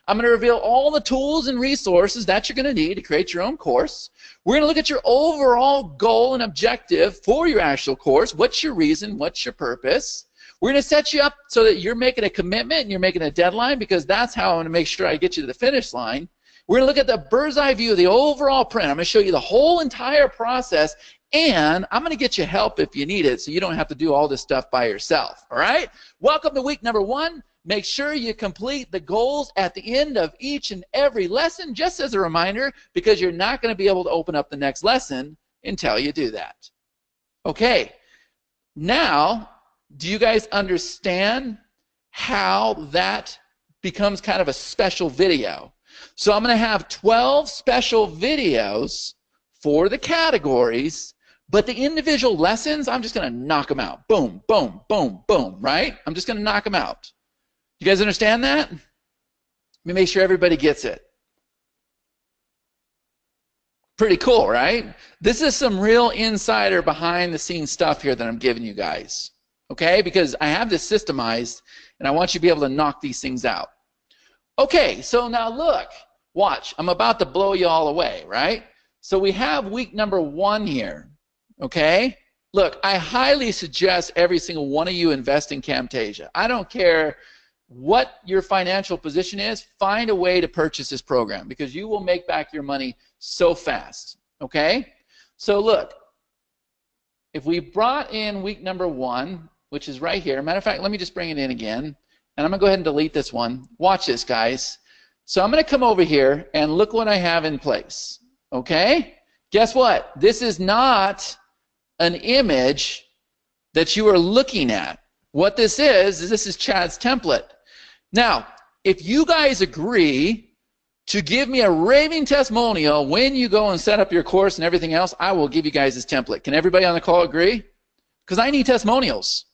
I'm going to reveal all the tools and resources that you're going to need to create your own course. We're going to look at your overall goal and objective for your actual course. What's your reason? What's your purpose? We're going to set you up so that you're making a commitment and you're making a deadline, because that's how I'm going to make sure I get you to the finish line. We're going to look at the bird's eye view of the overall print. I'm going to show you the whole entire process, and I'm going to get you help if you need it so you don't have to do all this stuff by yourself. All right? Welcome to week number 1. Make sure you complete the goals at the end of each and every lesson, just as a reminder, because you're not going to be able to open up the next lesson until you do that. Okay. Now, do you guys understand how that becomes kind of a special video? So I'm going to have 12 special videos for the categories, but the individual lessons, I'm just going to knock them out. Boom, boom, boom, boom, right? I'm just going to knock them out. You guys understand that? Let me make sure everybody gets it. Pretty cool, right? This is some real insider behind the scenes stuff here that I'm giving you guys. Okay? Because I have this systemized, and I want you to be able to knock these things out. Okay, so now look. Watch. I'm about to blow you all away, right? So we have week number 1 here. Okay? Look, I highly suggest every single one of you invest in Camtasia. I don't care what your financial position is, find a way to purchase this program, because you will make back your money so fast. Okay? So look, if we brought in week number 1, which is right here. Matter of fact, let me just bring it in again, and I'm going to go ahead and delete this one. Watch this, guys. So I'm going to come over here, and look what I have in place. Okay? Guess what? This is not an image that you are looking at. What this is Chad's template. Now, if you guys agree to give me a raving testimonial when you go and set up your course and everything else, I will give you guys this template. Can everybody on the call agree? Because I need testimonials.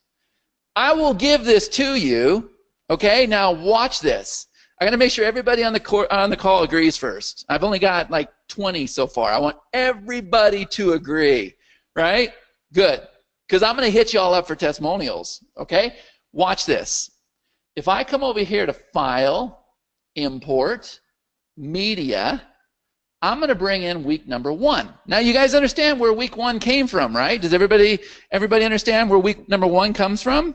I will give this to you. Okay, now watch this. I got to make sure everybody on the call agrees first. I've only got like 20 so far. I want everybody to agree, right? Good, because I'm going to hit you all up for testimonials. Okay, watch this. If I come over here to File, Import, Media, I'm going to bring in week number 1. Now you guys understand where week 1 came from, right? Does everybody understand where week number 1 comes from?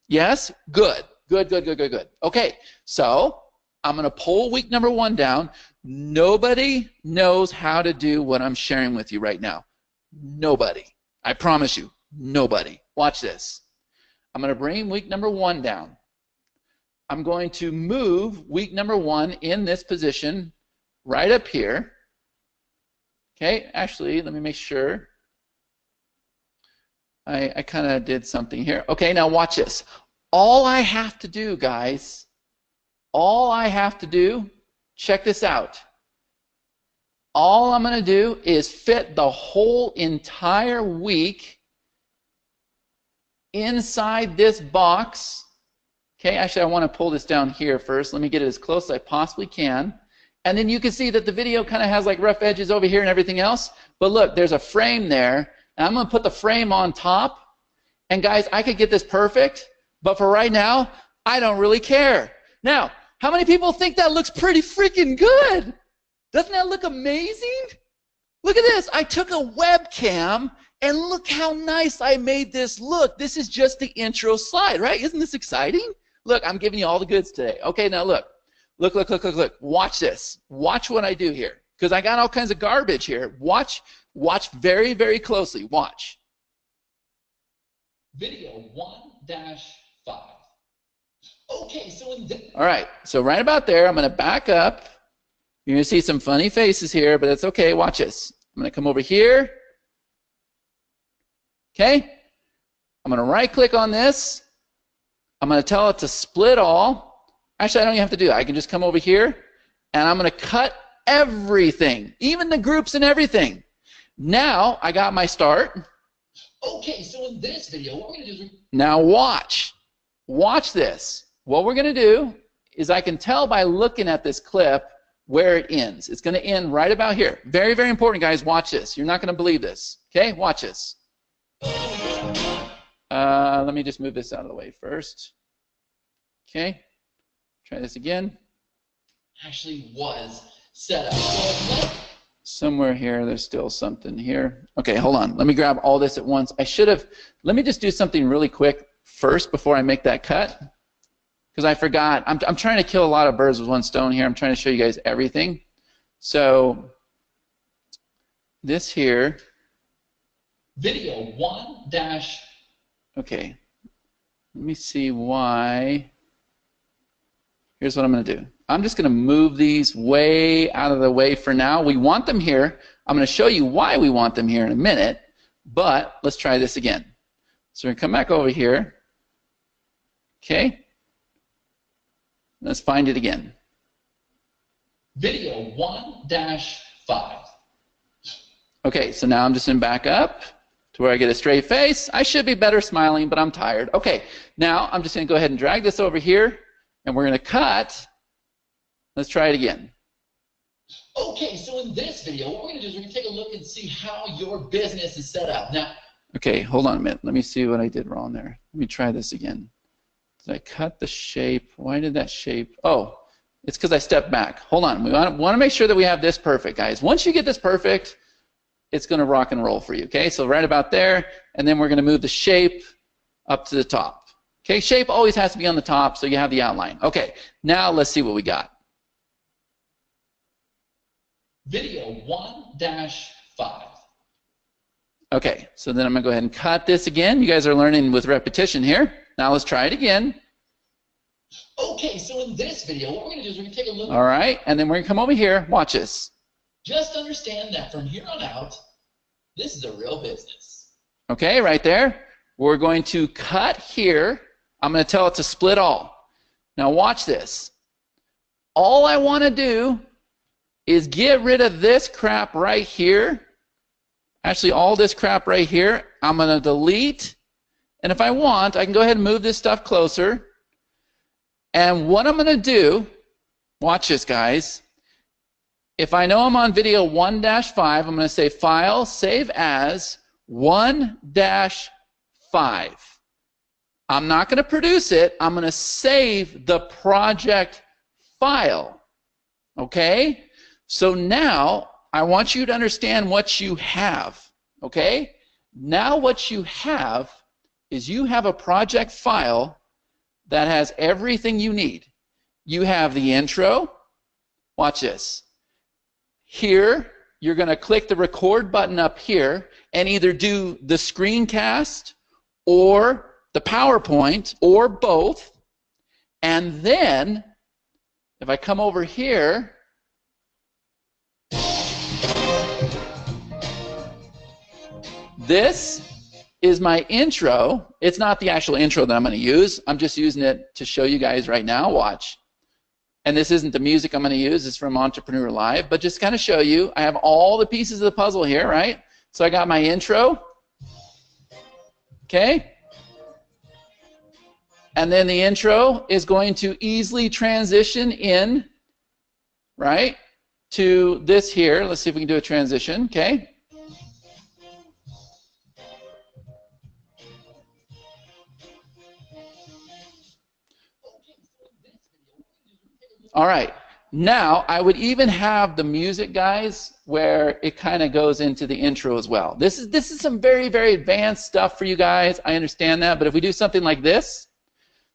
Yes? Good. Good, good, good, good, good. Okay, so I'm going to pull week number 1 down. Nobody knows how to do what I'm sharing with you right now. Nobody. I promise you, nobody. Watch this. I'm going to bring week number 1 down. I'm going to move week number 1 in this position right up here. Okay, actually, let me make sure. I kind of did something here. Okay, now watch this. All I have to do, guys, all I have to do, check this out. All I'm going to do is fit the whole entire week inside this box. Okay, actually I want to pull this down here first. Let me get it as close as I possibly can. And then you can see that the video kind of has like rough edges over here and everything else. But look, there's a frame there. And I'm going to put the frame on top. And guys, I could get this perfect. But for right now, I don't really care. Now, how many people think that looks pretty freaking good? Doesn't that look amazing? Look at this. I took a webcam and look how nice I made this look. This is just the intro slide, right? Isn't this exciting? Look, I'm giving you all the goods today. Okay, now look. Look, look, look, look, look. Watch this. Watch what I do here. Because I got all kinds of garbage here. Watch very, very closely. Watch. Video 1-5. Okay, so all right, so right about there, I'm going to back up. You're going to see some funny faces here, but it's okay. Watch this. I'm going to come over here. Okay? I'm going to right-click on this. I'm going to tell it to split all. Actually, I don't even have to do that. I can just come over here, and I'm going to cut everything, even the groups and everything. Now, I got my start. Okay, so in this video, what we're going to do is... Now watch. Watch this. What we're going to do is I can tell by looking at this clip where it ends. It's going to end right about here. Very, very important, guys. Watch this. You're not going to believe this. Okay? Watch this. Let me just move this out of the way first. Okay? Try this again. Actually was set up. Somewhere here, there's still something here. Okay, hold on. Let me grab all this at once. I should have, let me just do something really quick first before I make that cut. Because I forgot. I'm trying to kill a lot of birds with one stone here. I'm trying to show you guys everything. So, this here. Video 1- Okay. Let me see why. Here's what I'm going to do. I'm just going to move these way out of the way for now. We want them here. I'm going to show you why we want them here in a minute, but let's try this again. So we're going to come back over here. Okay. Let's find it again. Video 1-5. Okay, so now I'm just going to back up to where I get a straight face. I should be better smiling, but I'm tired. Okay, now I'm just going to go ahead and drag this over here, and we're going to cut. Let's try it again. Okay, so in this video, what we're going to do is we're going to take a look and see how your business is set up. Now, okay, hold on a minute. Let me see what I did wrong there. Let me try this again. Did I cut the shape? Why did that shape? Oh, it's because I stepped back. Hold on. We want to make sure that we have this perfect, guys. Once you get this perfect, it's going to rock and roll for you. Okay, so right about there, and then we're going to move the shape up to the top. Okay, shape always has to be on the top, so you have the outline. Okay, now let's see what we got. Video 1-5. Okay, so then I'm going to go ahead and cut this again. You guys are learning with repetition here. Now let's try it again. Okay, so in this video, what we're going to do is we're going to take a look. All right, and then we're going to come over here. Watch this. Just understand that from here on out, this is a real business. Okay, right there. We're going to cut here. I'm going to tell it to split all. Now watch this. All I want to do is get rid of this crap right here. Actually, all this crap right here, I'm going to delete. And if I want, I can go ahead and move this stuff closer. And what I'm going to do, watch this, guys. If I know I'm on video 1-5, I'm going to say File, Save As, 1-5. I'm not going to produce it. I'm going to save the project file. Okay? So now I want you to understand what you have, okay? Now what you have is you have a project file that has everything you need. You have the intro. Watch this. Here, you're going to click the record button up here and either do the screencast or the PowerPoint or both. And then, if I come over here, this is my intro. It's not the actual intro that I'm going to use. I'm just using it to show you guys right now. Watch. And this isn't the music I'm going to use. It's from Entrepreneur Live. But just kind of show you, I have all the pieces of the puzzle here, right? So I got my intro. Okay? And then the intro is going to easily transition in, right, to this here. Let's see if we can do a transition, okay? All right. Now, I would even have the music, guys, where it kind of goes into the intro as well. This is some very, very advanced stuff for you guys. I understand that. But if we do something like this,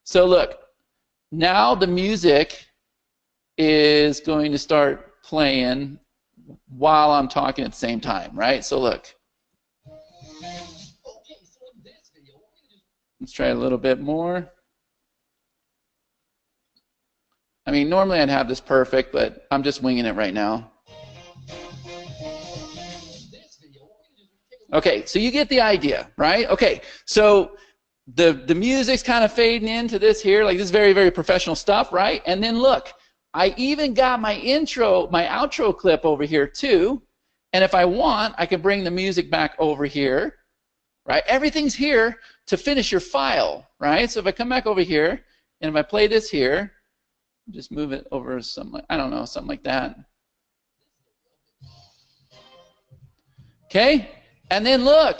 so look, now the music is going to start playing while I'm talking at the same time, right? So look. Let's try a little bit more. I mean, normally I'd have this perfect, but I'm just winging it right now. Okay, so you get the idea, right? Okay, so the music's kind of fading into this here, like this is very, very professional stuff, right? And then look, I even got my intro, my outro clip over here too, and if I want, I can bring the music back over here, right? Everything's here to finish your file, right? So if I come back over here, and if I play this here, just move it over something, I don't know, something like that. Okay, and then look,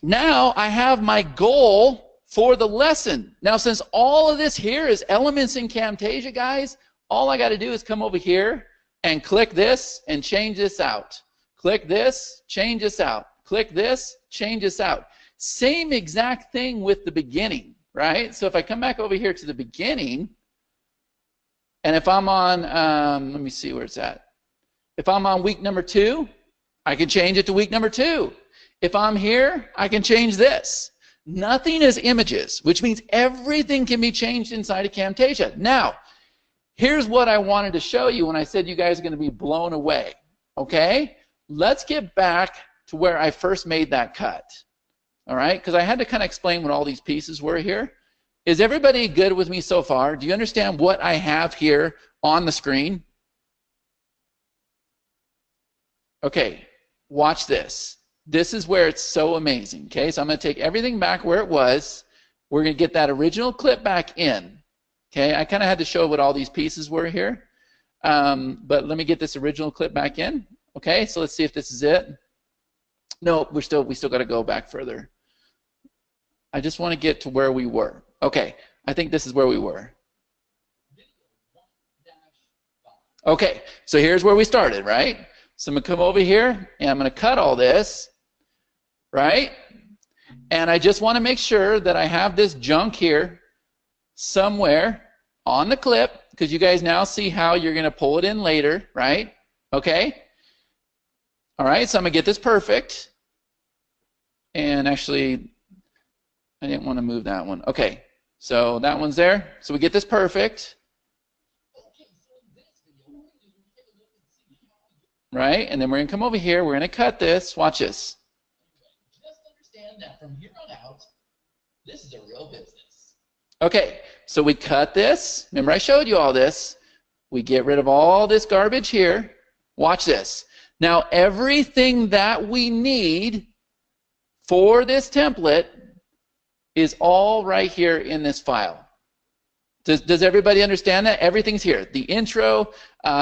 now I have my goal for the lesson. Now, since all of this here is elements in Camtasia, guys, all I got to do is come over here and click this and change this out. Click this, change this out. Click this, change this out. Same exact thing with the beginning, right? So if I come back over here to the beginning, and if I'm on, let me see where it's at. If I'm on week number 2, I can change it to week number 2. If I'm here, I can change this. Nothing is images, which means everything can be changed inside of Camtasia. Now, here's what I wanted to show you when I said you guys are going to be blown away. Okay? Let's get back to where I first made that cut. All right? Because I had to kind of explain what all these pieces were here. Is everybody good with me so far? Do you understand what I have here on the screen? Okay, watch this. This is where it's so amazing. Okay, so I'm going to take everything back where it was. We're going to get that original clip back in. Okay, I kind of had to show what all these pieces were here. But let me get this original clip back in. Okay, so let's see if this is it. No, we still got to go back further. I just want to get to where we were. Okay, I think this is where we were. Okay, so here's where we started, right? So I'm going to come over here, and I'm going to cut all this, right? And I just want to make sure that I have this junk here somewhere on the clip, because you guys now see how you're going to pull it in later, right? Okay? All right, so I'm going to get this perfect. And actually, I didn't want to move that one. Okay. So that one's there. So we get this perfect. Right? And then we're going to come over here. We're going to cut this. Watch this. Just understand that from here on out, this is a real business. Okay. So we cut this. Remember I showed you all this. We get rid of all this garbage here. Watch this. Now everything that we need for this template is all right here in this file. Does everybody understand that? Everything's here. The intro,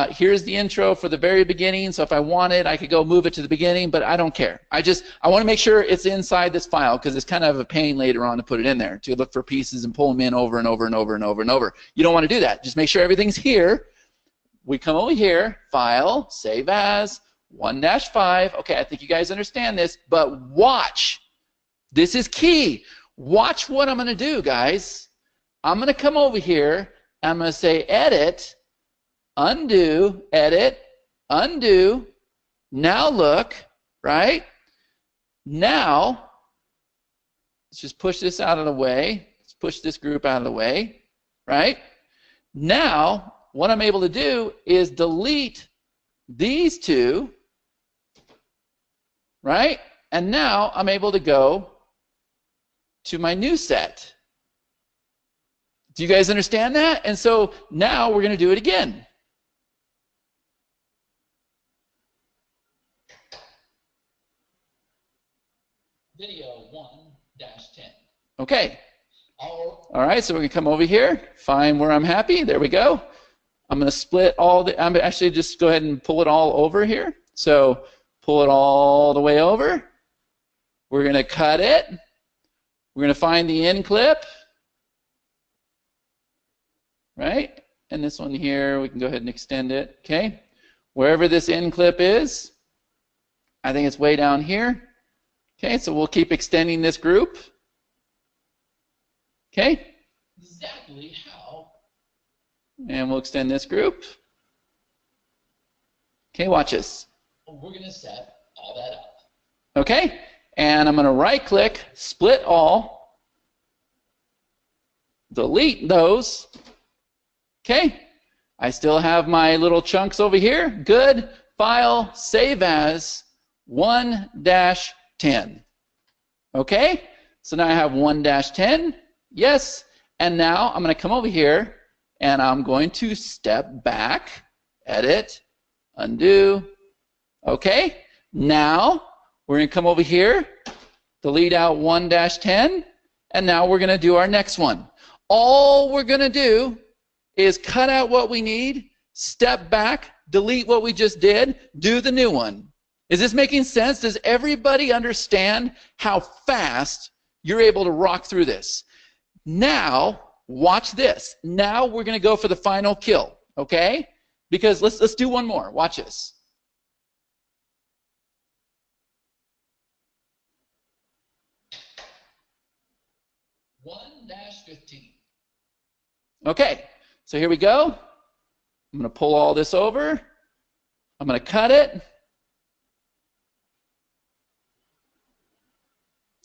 here's the intro for the very beginning, so if I wanted, I could go move it to the beginning, but I don't care. I want to make sure it's inside this file, because it's kind of a pain later on to put it in there, to look for pieces and pull them in over and over and over and over and over. You don't want to do that. Just make sure everything's here. we come over here, File, Save As, 1-5. Okay, I think you guys understand this, but watch. This is key. Watch what I'm going to do, guys. I'm going to come over here, and I'm going to say Edit, Undo, Edit, Undo. Now look, right? Now, let's just push this out of the way. Let's push this group out of the way, right? Now, what I'm able to do is delete these two, right? And now I'm able to go to my new set. Do you guys understand that? And so now we're going to do it again. Video 1-10. Okay. All right, so we're going to come over here, find where I'm happy. There we go. I'm going to split all the, I'm actually just go ahead and pull it all over here. So pull it all the way over. We're going to cut it. We're going to find the end clip. Right? And this one here, we can go ahead and extend it. Okay? Wherever this end clip is, I think it's way down here. Okay, so we'll keep extending this group. Okay? Exactly how. And we'll extend this group. Okay, watch this. We're going to set all that up. Okay? And I'm going to right-click, split all, delete those. Okay? I still have my little chunks over here. Good. File, Save As, 1-10. Okay? So now I have 1-10. Yes. And now I'm going to come over here and I'm going to step back, edit, undo. Okay? Now we're going to come over here, delete out 1-10, and now we're going to do our next one. All we're going to do is cut out what we need, step back, delete what we just did, do the new one. Is this making sense? Does everybody understand how fast you're able to rock through this? Now, watch this. Now we're going to go for the final kill, okay? Because let's do one more. Watch this. (1-15). Okay, so here we go. I'm going to pull all this over. I'm going to cut it.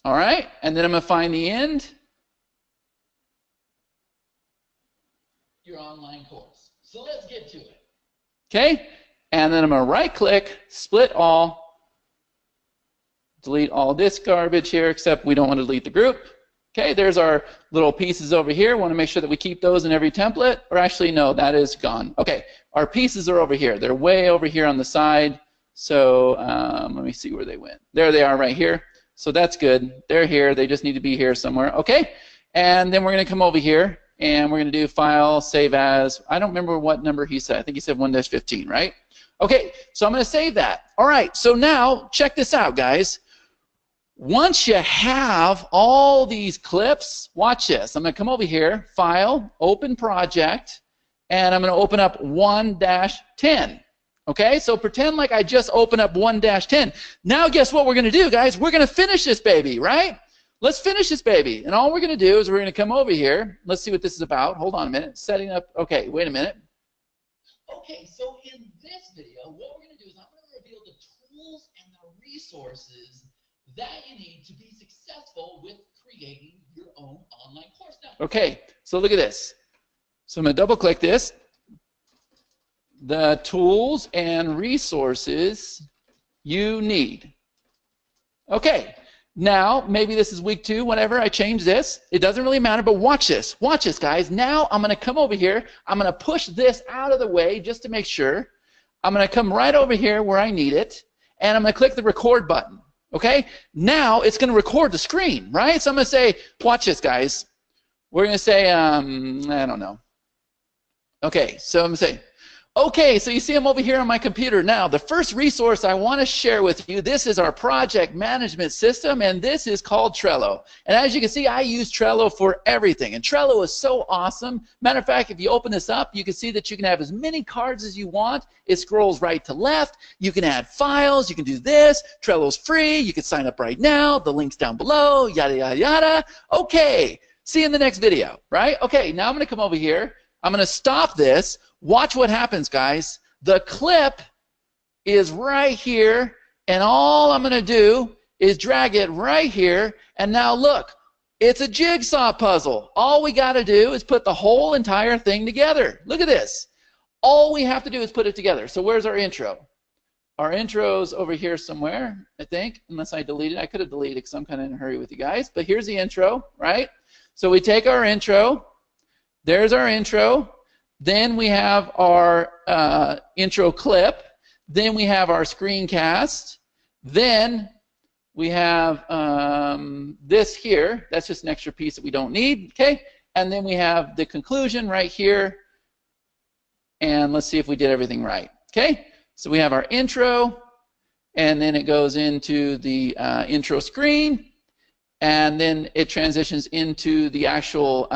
All right, and then I'm going to find the end. Your online course. So let's get to it. Okay, and then I'm going to right-click, split all, delete all this garbage here, except we don't want to delete the group. Okay, there's our little pieces over here. We want to make sure that we keep those in every template. Or actually, no, that is gone. Okay, our pieces are over here. They're way over here on the side. So let me see where they went. There they are right here. So that's good. They're here. They just need to be here somewhere. Okay, and then we're going to come over here, and we're going to do File, Save As. I don't remember what number he said. I think he said 1-15, right? Okay, so I'm going to save that. All right, so now check this out, guys. Once you have all these clips, watch this. I'm going to come over here, File, Open Project, and I'm going to open up 1-10. Okay, so pretend like I just opened up 1-10. Now guess what we're going to do, guys? We're going to finish this baby, right? Let's finish this baby. And all we're going to do is we're going to come over here. Let's see what this is about. Hold on a minute. Setting up. Okay, wait a minute. Okay, so in this video, what we're going to do is I'm going to reveal the tools and the resources that you need to be successful with creating your own online course. Now, okay, so look at this. So I'm going to double click this. The tools and resources you need. Okay, now maybe this is week 2, whatever, I change this. It doesn't really matter, but watch this. Watch this, guys. Now I'm going to come over here. I'm going to push this out of the way just to make sure. I'm going to come right over here where I need it, and I'm going to click the record button. Okay, now it's going to record the screen, right? So I'm going to say, watch this, guys. We're going to say, I don't know. Okay, so I'm going to say, Okay, so you see I'm over here on my computer now. The first resource I want to share with you, this is our project management system, and this is called Trello. And as you can see, I use Trello for everything. And Trello is so awesome. Matter of fact, if you open this up, you can see that you can have as many cards as you want. It scrolls right to left. You can add files. You can do this. Trello's free. You can sign up right now. The link's down below, yada, yada, yada. Okay, see you in the next video, right? Okay, now I'm going to come over here. I'm going to stop this. Watch what happens, guys. The clip is right here, and all I'm going to do is drag it right here, and now look, it's a jigsaw puzzle. All we got to do is put the whole entire thing together. Look at this. All we have to do is put it together. So where's our intro? Our intro's over here somewhere, I think, unless I deleted it. I could have deleted it because I'm kind of in a hurry with you guys, but here's the intro, right? So we take our intro. There's our intro. Then we have our intro clip. Then we have our screencast. Then we have this here. That's just an extra piece that we don't need, okay? And then we have the conclusion right here. And let's see if we did everything right, okay? So we have our intro, and then it goes into the intro screen, and then it transitions into the actual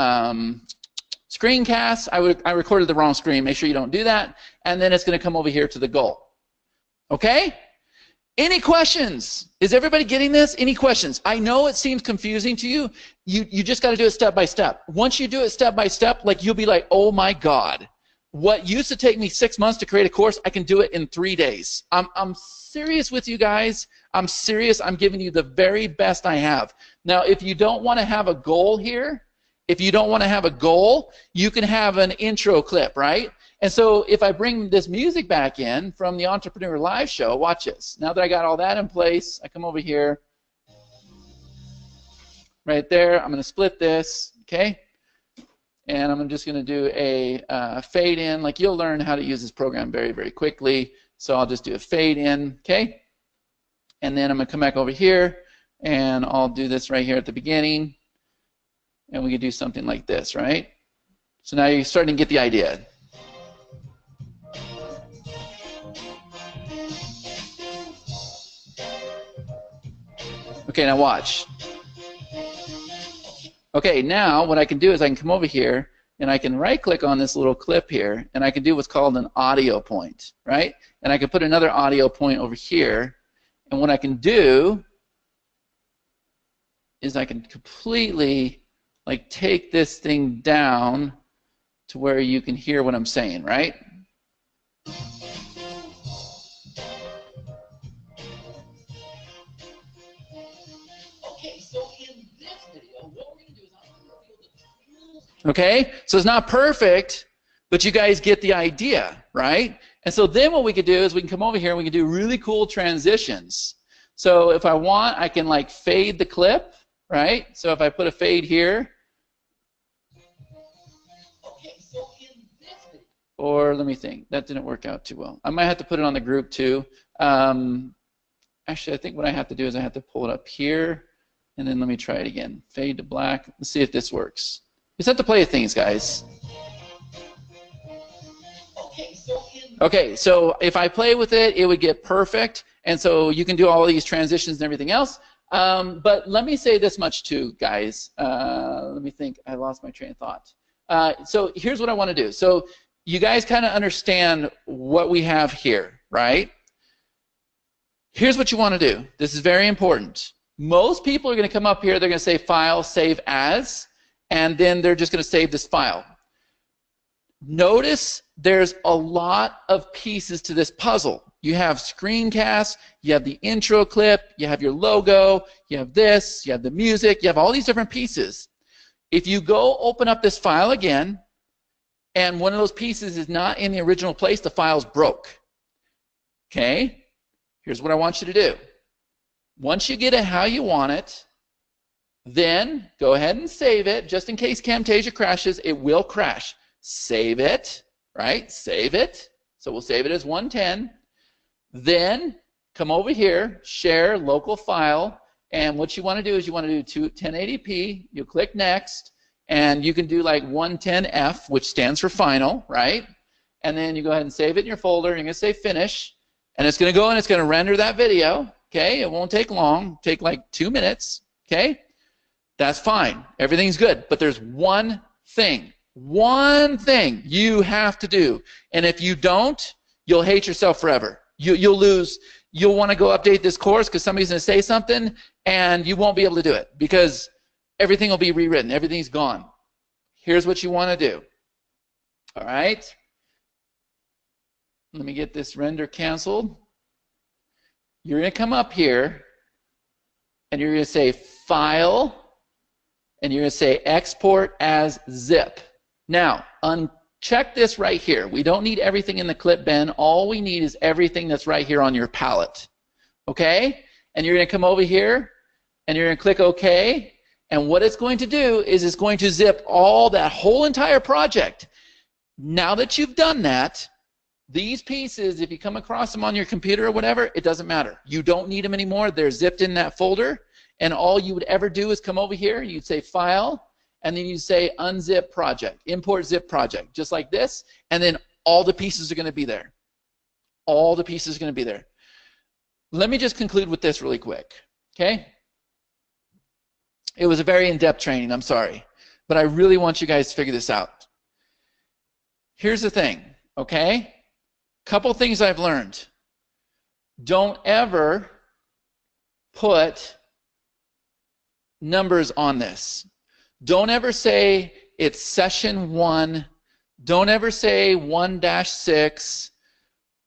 screencast. I recorded the wrong screen. Make sure you don't do that. And then it's going to come over here to the goal. Okay? Any questions? Is everybody getting this? Any questions? I know it seems confusing to you. You just got to do it step by step. Once you do it step by step, like you'll be like, oh my God. What used to take me 6 months to create a course, I can do it in 3 days. I'm serious with you guys. I'm serious. I'm giving you the very best I have. Now, if you don't want to have a goal here, if you don't want to have a goal, you can have an intro clip, right? And so if I bring this music back in from the Entrepreneur Live show, watch this. Now that I got all that in place, I come over here. Right there, I'm going to split this, okay? And I'm just going to do a fade in. Like, you'll learn how to use this program very, very quickly. So I'll just do a fade in, okay? And then I'm going to come back over here, and I'll do this right here at the beginning. And we could do something like this, right? So now you're starting to get the idea. Okay, now watch. Okay, now what I can do is I can come over here and I can right-click on this little clip here, and I can do what's called an audio point, right? And I can put another audio point over here, and what I can do is I can completely like take this thing down to where you can hear what I'm saying, right? Okay, so in this video, what we're going to do is I'm going to reveal the tools. Okay, so it's not perfect, but you guys get the idea, right? And so then what we could do is we can come over here and we can do really cool transitions. So if I want, I can like fade the clip, right? So if I put a fade here, or let me think, that didn't work out too well. I might have to put it on the group too. Actually, I think what I have to do is I have to pull it up here, and then let me try it again. Fade to black. Let's see if this works. You just have to play with things, guys. Okay, so if I play with it, it would get perfect, and so you can do all these transitions and everything else. But let me say this much too, guys. Let me think. I lost my train of thought. So here's what I want to do. So you guys kind of understand what we have here, right? Here's what you want to do. This is very important. Most people are going to come up here, they're going to say File, Save As, and then they're just going to save this file. Notice there's a lot of pieces to this puzzle. You have screencasts, you have the intro clip, you have your logo, you have this, you have the music, you have all these different pieces. If you go open up this file again, and one of those pieces is not in the original place, the file's broke. Okay? Here's what I want you to do. Once you get it how you want it, then go ahead and save it. Just in case Camtasia crashes, it will crash. Save it, right? Save it. So we'll save it as 110. Then come over here, share local file, and what you want to do is you want to do 1080p. You click next, and you can do like 110F, which stands for final, right? and then you go ahead and save it in your folder, and you're going to say finish, and it's going to go and it's going to render that video, okay? It won't take long, take like 2 minutes, okay? That's fine. Everything's good, but there's one thing you have to do, and if you don't, you'll hate yourself forever. You'll lose. You'll want to go update this course because somebody's going to say something, and you won't be able to do it because everything will be rewritten. Everything's gone. Here's what you want to do. All right? Let me get this render canceled. You're going to come up here, and you're going to say File, and you're going to say Export as Zip. Now, check this right here. We don't need everything in the clip bin. All we need is everything that's right here on your palette. Okay? And you're going to come over here, and you're going to click OK. And what it's going to do is it's going to zip that whole entire project. Now that you've done that, these pieces, if you come across them on your computer or whatever, it doesn't matter. You don't need them anymore. They're zipped in that folder. And all you would ever do is come over here. You'd say File. And then you say unzip project, import zip project, just like this, and then all the pieces are going to be there. All the pieces are going to be there. Let me just conclude with this really quick, okay? It was a very in-depth training, I'm sorry, but I really want you guys to figure this out. Here's the thing, okay? Couple things I've learned. Don't ever put numbers on this. Don't ever say it's session 1. Don't ever say 1-6.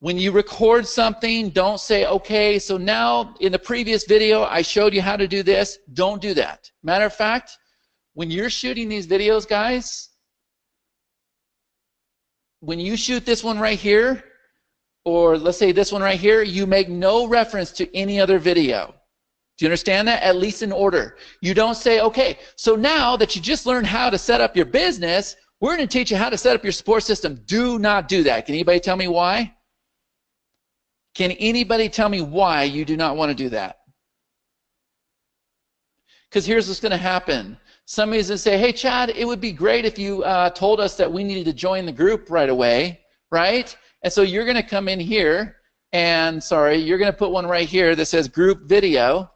When you record something, don't say, okay, so now in the previous video I showed you how to do this. Don't do that. Matter of fact, when you're shooting these videos, guys, when you shoot this one right here, or let's say this one right here, you make no reference to any other video. Do you understand that? At least in order. You don't say, okay, so now that you just learned how to set up your business, we're going to teach you how to set up your support system. Do not do that. Can anybody tell me why? Can anybody tell me why you do not want to do that? Because here's what's going to happen. Somebody's going to say, hey, Chad, it would be great if you told us that we needed to join the group right away, right? And so you're going to come in here, and you're going to put one right here that says group video,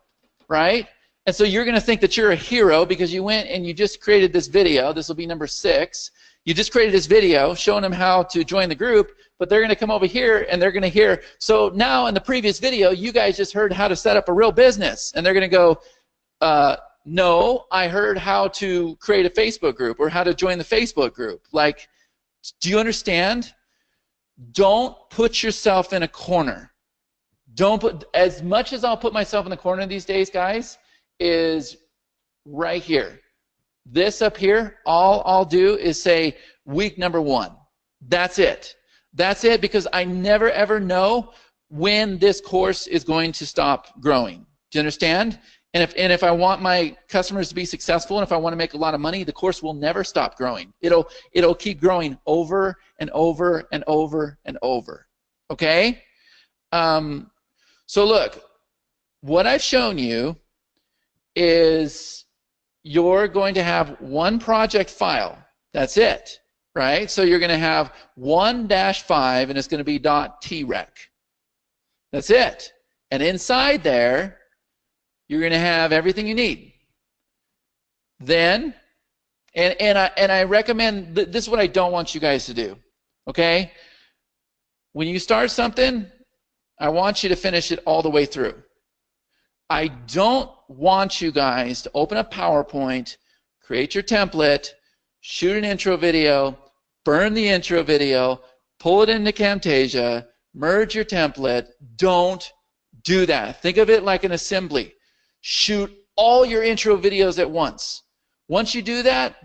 right? And so you're going to think that you're a hero because you went and you just created this video. This will be number 6. You just created this video showing them how to join the group, but they're going to come over here and they're going to hear, so now in the previous video, you guys just heard how to set up a real business. And they're going to go, no, I heard how to create a Facebook group or how to join the Facebook group. Like, do you understand? Don't put yourself in a corner. Don't put, as much as I'll put myself in the corner these days, guys, is right here. This up here, all I'll do is say week number 1. That's it. That's it, because I never ever know when this course is going to stop growing. Do you understand? And if I want my customers to be successful and if I want to make a lot of money, the course will never stop growing. It'll keep growing over and over and over and over. Okay? So look, what I've shown you is you're going to have one project file. That's it, right? So you're going to have 1-5 and it's going to be .trec. That's it. And inside there, you're going to have everything you need. Then, and I recommend, this is what I don't want you guys to do, okay? When you start something, I want you to finish it all the way through. I don't want you guys to open up PowerPoint, create your template, shoot an intro video, burn the intro video, pull it into Camtasia, merge your template. Don't do that. Think of it like an assembly. Shoot all your intro videos at once. Once you do that,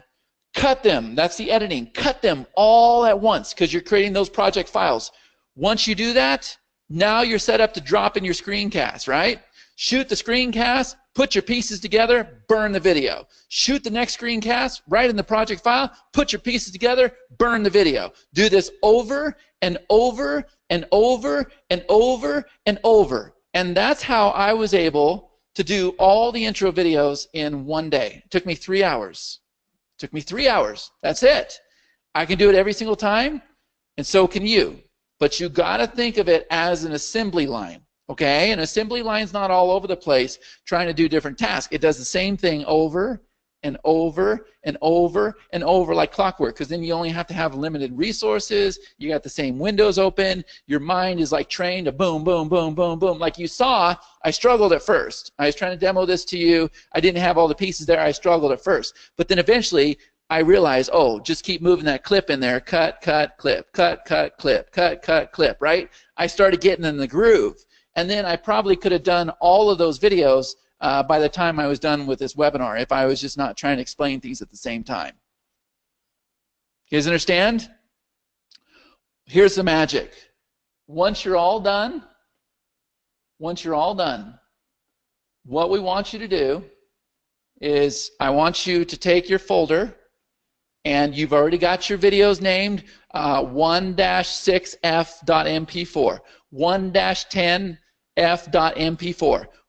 cut them. That's the editing. Cut them all at once because you're creating those project files. Once you do that, now you're set up to drop in your screencast, right? Shoot the screencast, put your pieces together, burn the video. Shoot the next screencast, write in the project file, put your pieces together, burn the video. Do this over and over and over and over and over. And that's how I was able to do all the intro videos in one day. It took me 3 hours. It took me 3 hours. That's it. I can do it every single time. and so can you. But you got to think of it as an assembly line. Okay, an assembly line's not all over the place trying to do different tasks. It does the same thing over and over and over and over like clockwork, because then you only have to have limited resources. You got the same windows open. Your mind is like trained to boom, boom, boom, boom, boom. Like you saw, I struggled at first. I was trying to demo this to you. I didn't have all the pieces there. I struggled at first. But then eventually I realized, oh, just keep moving that clip in there. Cut, cut, clip, cut, cut, clip, cut, cut, clip, right? I started getting in the groove. And then I probably could have done all of those videos by the time I was done with this webinar if I was just not trying to explain things at the same time. You guys understand? Here's the magic. Once you're all done, what we want you to do is I want you to take your folder, and you've already got your videos named 1-6f.mp4, 1-10f.mp4,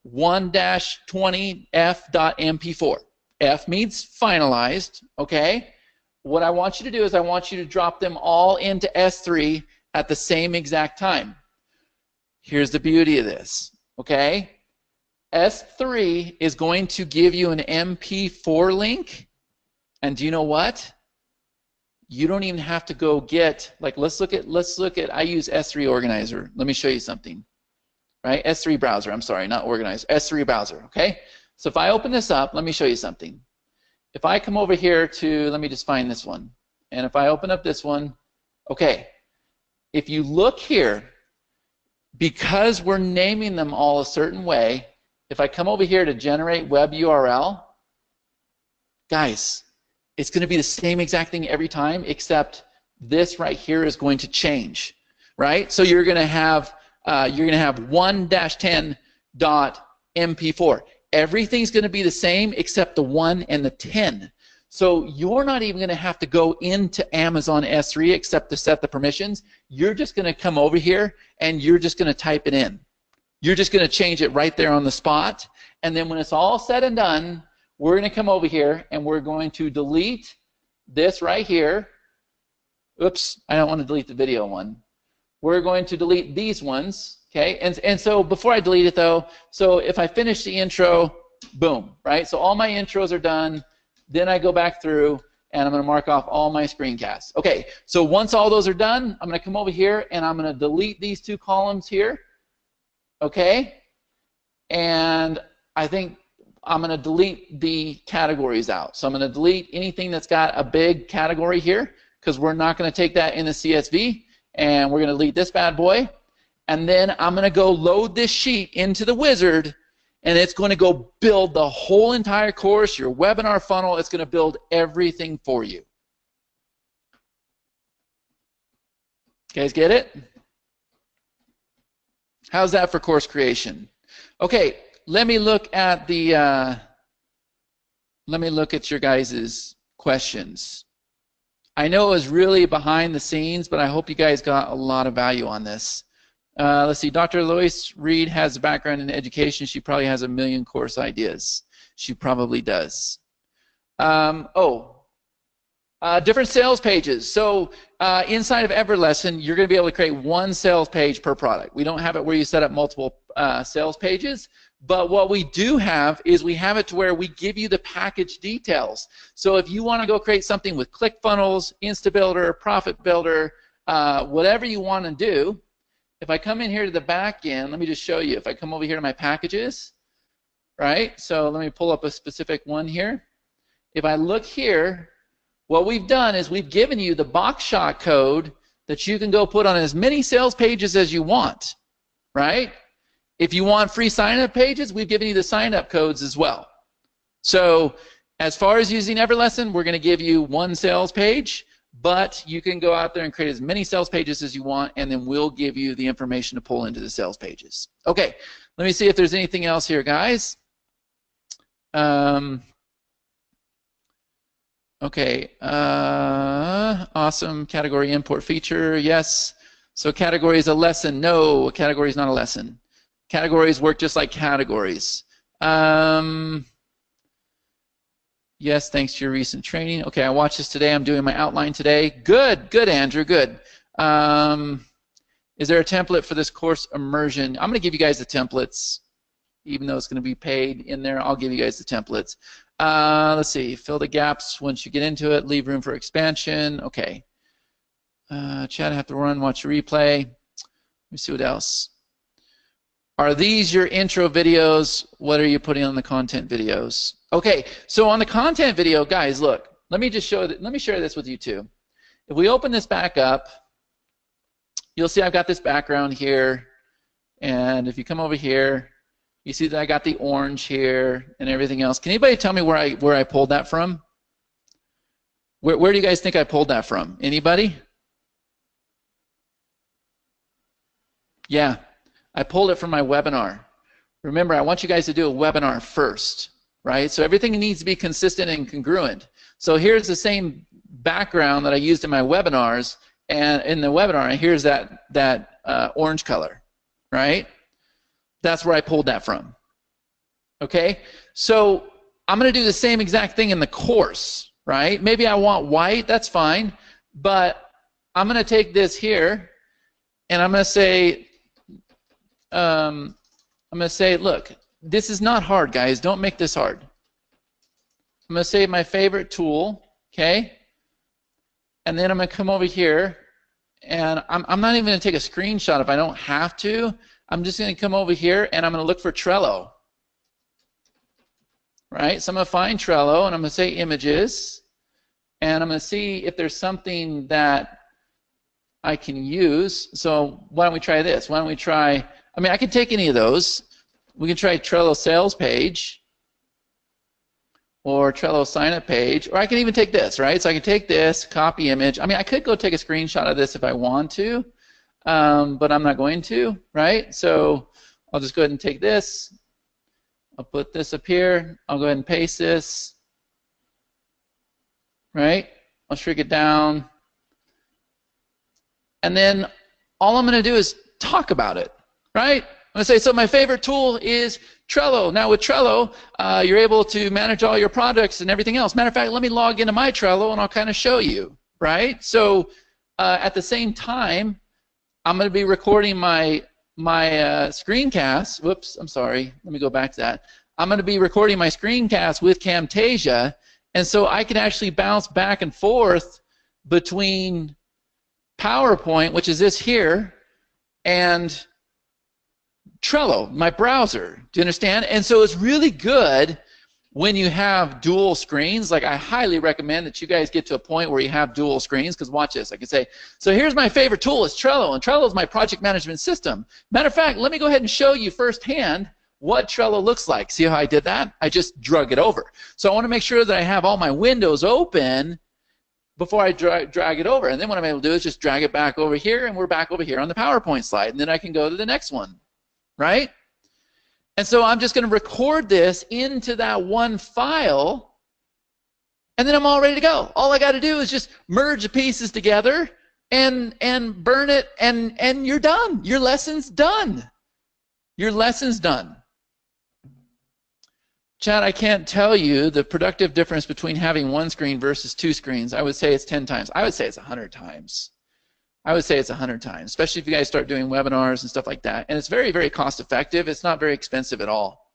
1-20f.mp4. F means finalized, okay? What I want you to do is I want you to drop them all into S3 at the same exact time. Here's the beauty of this, okay? S3 is going to give you an MP4 link, and do you know what? You don't even have to go get, like, let's look at, I use S3 Organizer. Let me show you something, right? S3 browser, I'm sorry, not Organizer, S3 browser, okay? So if I open this up, let me show you something. If I come over here to, let me just find this one, and if I open up this one, okay, if you look here, because we're naming them all a certain way, if I come over here to generate web URL, guys, it's going to be the same exact thing every time, except this right here is going to change, right? So you're going to have 1-10.mp4. Everything's going to be the same except the 1 and the 10. So you're not even going to have to go into Amazon S3 except to set the permissions. You're just going to come over here and you're just going to type it in. You're just going to change it right there on the spot, and then when it's all said and done, we're going to come over here and we're going to delete this right here. Oops, I don't want to delete the video one. We're going to delete these ones, okay? And so before I delete it though, so if I finish the intro, boom, right? So all my intros are done. Then I go back through and I'm going to mark off all my screencasts. Okay, so once all those are done, I'm going to come over here and I'm going to delete these two columns here, okay? And I think I'm going to delete the categories out. So I'm going to delete anything that's got a big category here because we're not going to take that in the CSV, and we're going to delete this bad boy. And then I'm going to go load this sheet into the wizard, and it's going to go build the whole entire course, your webinar funnel. It's going to build everything for you. You guys get it? How's that for course creation? Okay, let me look at the your guys' questions. I know it was really behind the scenes, but I hope you guys got a lot of value on this. Let's see, Dr. Lois Reed has a background in education. She probably has a million course ideas. She probably does. Different sales pages. So inside of Everlesson, you're going to be able to create one sales page per product. We don't have it where you set up multiple sales pages, but what we do have is we have it to where we give you the package details. So if you want to go create something with ClickFunnels, InstaBuilder, Profit Builder, whatever you want to do, if I come in here to the back end, let me just show you. If I come over here to my packages, right? So let me pull up a specific one here. If I look here, what we've done is we've given you the box shot code that you can go put on as many sales pages as you want, right? If you want free sign-up pages, we've given you the sign-up codes as well. So as far as using Everlesson, we're going to give you one sales page, but you can go out there and create as many sales pages as you want, and then we'll give you the information to pull into the sales pages. Okay, let me see if there's anything else here, guys. Okay, awesome. Category import feature, yes. So category is a lesson. No, a category is not a lesson. Categories work just like categories. Yes, thanks to your recent training. Okay, I watched this today. I'm doing my outline today. Good, good, Andrew, good. Is there a template for this course immersion? I'm going to give you guys the templates, even though it's going to be paid in there. I'll give you guys the templates. Let's see. Fill the gaps once you get into it. Leave room for expansion. Okay. Chat, I have to run. Watch the replay. Let me see what else. Are these your intro videos? What are you putting on the content videos? Okay. So on the content video, guys, look. Let me just show. Let me share this with you too. If we open this back up, you'll see I've got this background here, and if you come over here, you see that I got the orange here and everything else. Can anybody tell me where I pulled that from? Where do you guys think I pulled that from? Anybody? Yeah, I pulled it from my webinar. Remember, I want you guys to do a webinar first, right? So everything needs to be consistent and congruent. So here's the same background that I used in my webinars, and in the webinar, and here's that orange color, right? That's where I pulled that from. Okay, so I'm going to do the same exact thing in the course, right? Maybe I want white, that's fine, but I'm going to take this here, and I'm going to say, look, this is not hard, guys. Don't make this hard. I'm going to say my favorite tool, okay? And then I'm going to come over here, and I'm not even going to take a screenshot if I don't have to. I'm just going to come over here, and I'm going to look for Trello. Right? So I'm going to find Trello, and I'm going to say images, and I'm going to see if there's something that I can use. So why don't we try this? Why don't we try, I mean, I can take any of those. We can try Trello sales page, or Trello sign-up page, or I can even take this, right? So I can take this, copy image. I mean, I could go take a screenshot of this if I want to, but I'm not going to, right? So I'll just go ahead and take this. I'll put this up here. I'll go ahead and paste this, right? I'll shrink it down. And then all I'm going to do is talk about it, right? I'm going to say, so my favorite tool is Trello. Now with Trello, you're able to manage all your projects and everything else. Matter of fact, let me log into my Trello and I'll kind of show you, right? So at the same time, I'm going to be recording my screencast. Whoops, I'm sorry. Let me go back to that. I'm going to be recording my screencast with Camtasia, and so I can actually bounce back and forth between PowerPoint, which is this here, and Trello, my browser. Do you understand? And so it's really good when you have dual screens. Like, I highly recommend that you guys get to a point where you have dual screens, because watch this. I can say, so here's my favorite tool, it's Trello, and Trello is my project management system. Matter of fact, let me go ahead and show you firsthand what Trello looks like. See how I did that? I just drug it over. So I want to make sure that I have all my windows open before I drag it over. And then what I'm able to do is just drag it back over here, and we're back over here on the PowerPoint slide. And then I can go to the next one, right? And so I'm just going to record this into that one file, and then I'm all ready to go. All I got to do is just merge the pieces together and burn it, and you're done. Your lesson's done. Your lesson's done. Chad, I can't tell you the productive difference between having one screen versus two screens. I would say it's 10 times. I would say it's 100 times. I would say it's 100 times, especially if you guys start doing webinars and stuff like that. And it's very, very cost effective. It's not very expensive at all.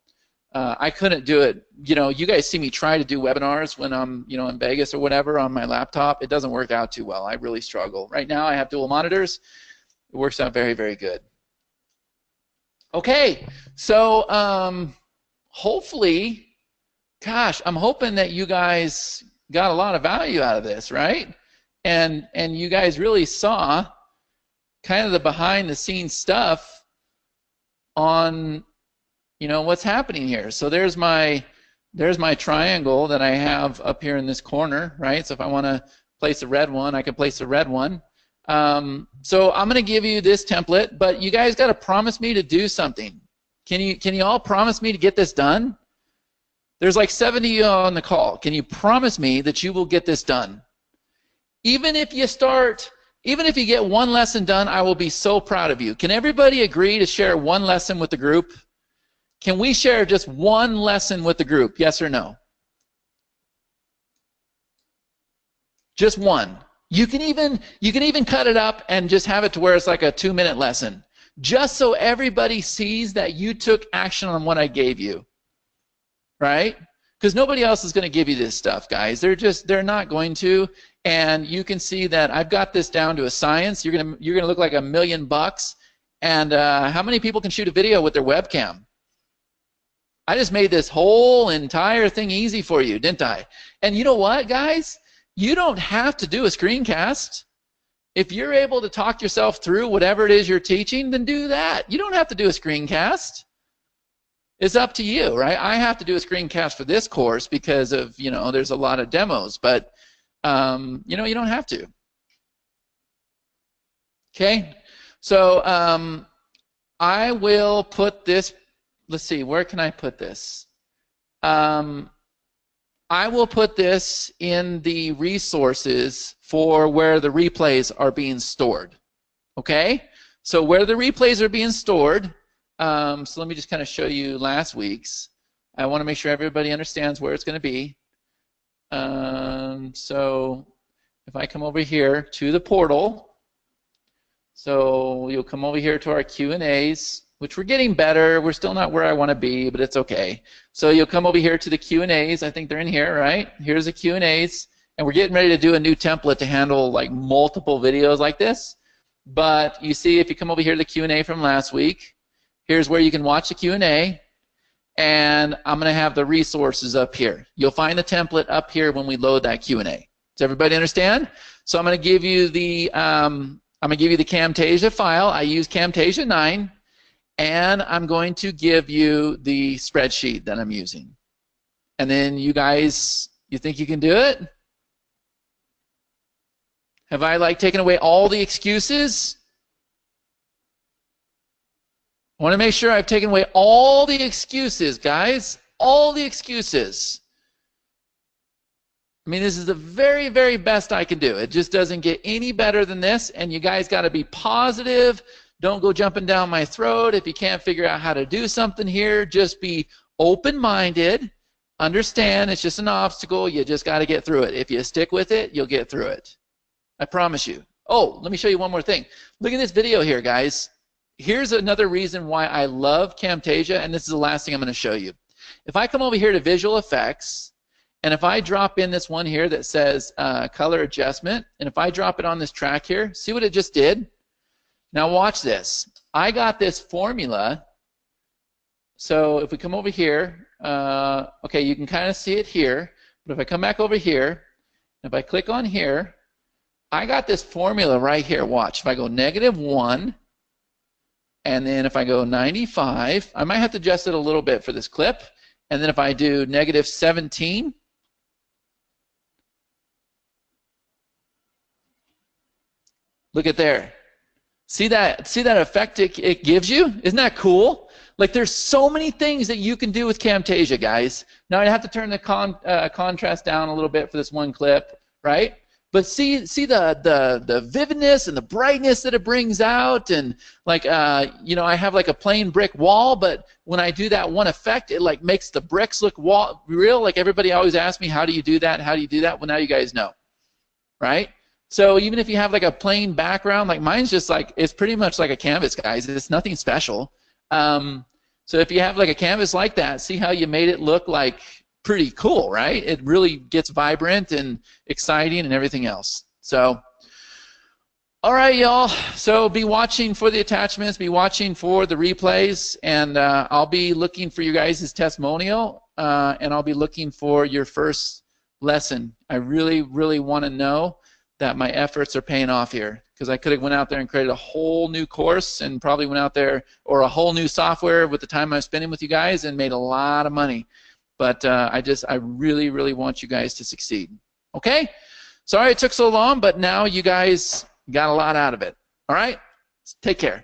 I couldn't do it. You know, you guys see me try to do webinars when I'm, you know, in Vegas or whatever on my laptop. It doesn't work out too well. I really struggle. Right now I have dual monitors. It works out very, very good. Okay, so hopefully, gosh, I'm hoping that you guys got a lot of value out of this, right? And you guys really saw kind of the behind the scenes stuff on, you know, what's happening here. So there's my triangle that I have up here in this corner, right? So if I want to place a red one, I can place a red one. So I'm going to give you this template, but you guys got to promise me to do something. Can you all promise me to get this done? There's like 70 on the call. Can you promise me that you will get this done? Even if you get one lesson done, I will be so proud of you. Can everybody agree to share one lesson with the group? Can we share just one lesson with the group? Yes or no? Just one. You can even cut it up and just have it to where it's like a 2-minute lesson, just so everybody sees that you took action on what I gave you, right? Because nobody else is going to give you this stuff, guys. They're not going to. And you can see that I've got this down to a science. You're gonna look like $1 million. And how many people can shoot a video with their webcam? I just made this whole entire thing easy for you, didn't I? And you know what, guys? You don't have to do a screencast. If you're able to talk yourself through whatever it is you're teaching, then do that. You don't have to do a screencast. It's up to you, right? I have to do a screencast for this course because of, there's a lot of demos, but, you don't have to. Okay? So I will put this, let's see, where can I put this? I will put this in the resources for where the replays are being stored. Okay? So where the replays are being stored, so let me just kind of show you last week's. I want to make sure everybody understands where it's going to be. So if I come over here to the portal, so you'll come over here to our Q&As, which we're getting better. We're still not where I want to be, but it's okay. So you'll come over here to the Q&As. I think they're in here, right? Here's the Q&As, and we're getting ready to do a new template to handle like multiple videos like this. But you see, if you come over here to the Q&A from last week, here's where you can watch the Q&A, and I'm going to have the resources up here. You'll find the template up here when we load that Q&A. Does everybody understand? So I'm going to give you the Camtasia file. I use Camtasia 9. And I'm going to give you the spreadsheet that I'm using. And then you guys, you think you can do it? Have I taken away all the excuses? I want to make sure I've taken away all the excuses, guys. All the excuses. I mean, this is the very, very best I can do. It just doesn't get any better than this, and you guys got to be positive. Don't go jumping down my throat if you can't figure out how to do something here. Just be open-minded. Understand it's just an obstacle. You just got to get through it. If you stick with it, you'll get through it. I promise you. Oh, let me show you one more thing. Look at this video here, guys. Here's another reason why I love Camtasia, and this is the last thing I'm going to show you. If I come over here to Visual Effects, and if I drop in this one here that says Color Adjustment, and if I drop it on this track here, see what it just did? Now watch this. I got this formula. So if we come over here, okay, you can kind of see it here. But if I come back over here, if I click on here, I got this formula right here. Watch. If I go -1, and then if I go 95, I might have to adjust it a little bit for this clip. And then if I do -17, look at there. See that effect it gives you? Isn't that cool? Like, there's so many things that you can do with Camtasia, guys. Now I have to turn the contrast down a little bit for this one clip, right? But see the vividness and the brightness that it brings out, and like I have like a plain brick wall, but when I do that one effect, it like makes the bricks look real. Like, everybody always asks me, how do you do that? How do you do that? Well, now you guys know, right? So even if you have like a plain background, like mine's just like, it's pretty much like a canvas, guys. It's nothing special. So if you have like a canvas like that, see how you made it look like pretty cool, right? It really gets vibrant and exciting and everything else. So, all right, y'all. So be watching for the attachments, be watching for the replays, and I'll be looking for you guys' testimonial, and I'll be looking for your first lesson. I really, really want to know that my efforts are paying off here, because I could have went out there and created a whole new course and probably went out there, or a whole new software with the time I'm spending with you guys, and made a lot of money. But I really, really want you guys to succeed. Okay? Sorry it took so long, but now you guys got a lot out of it. All right? Take care.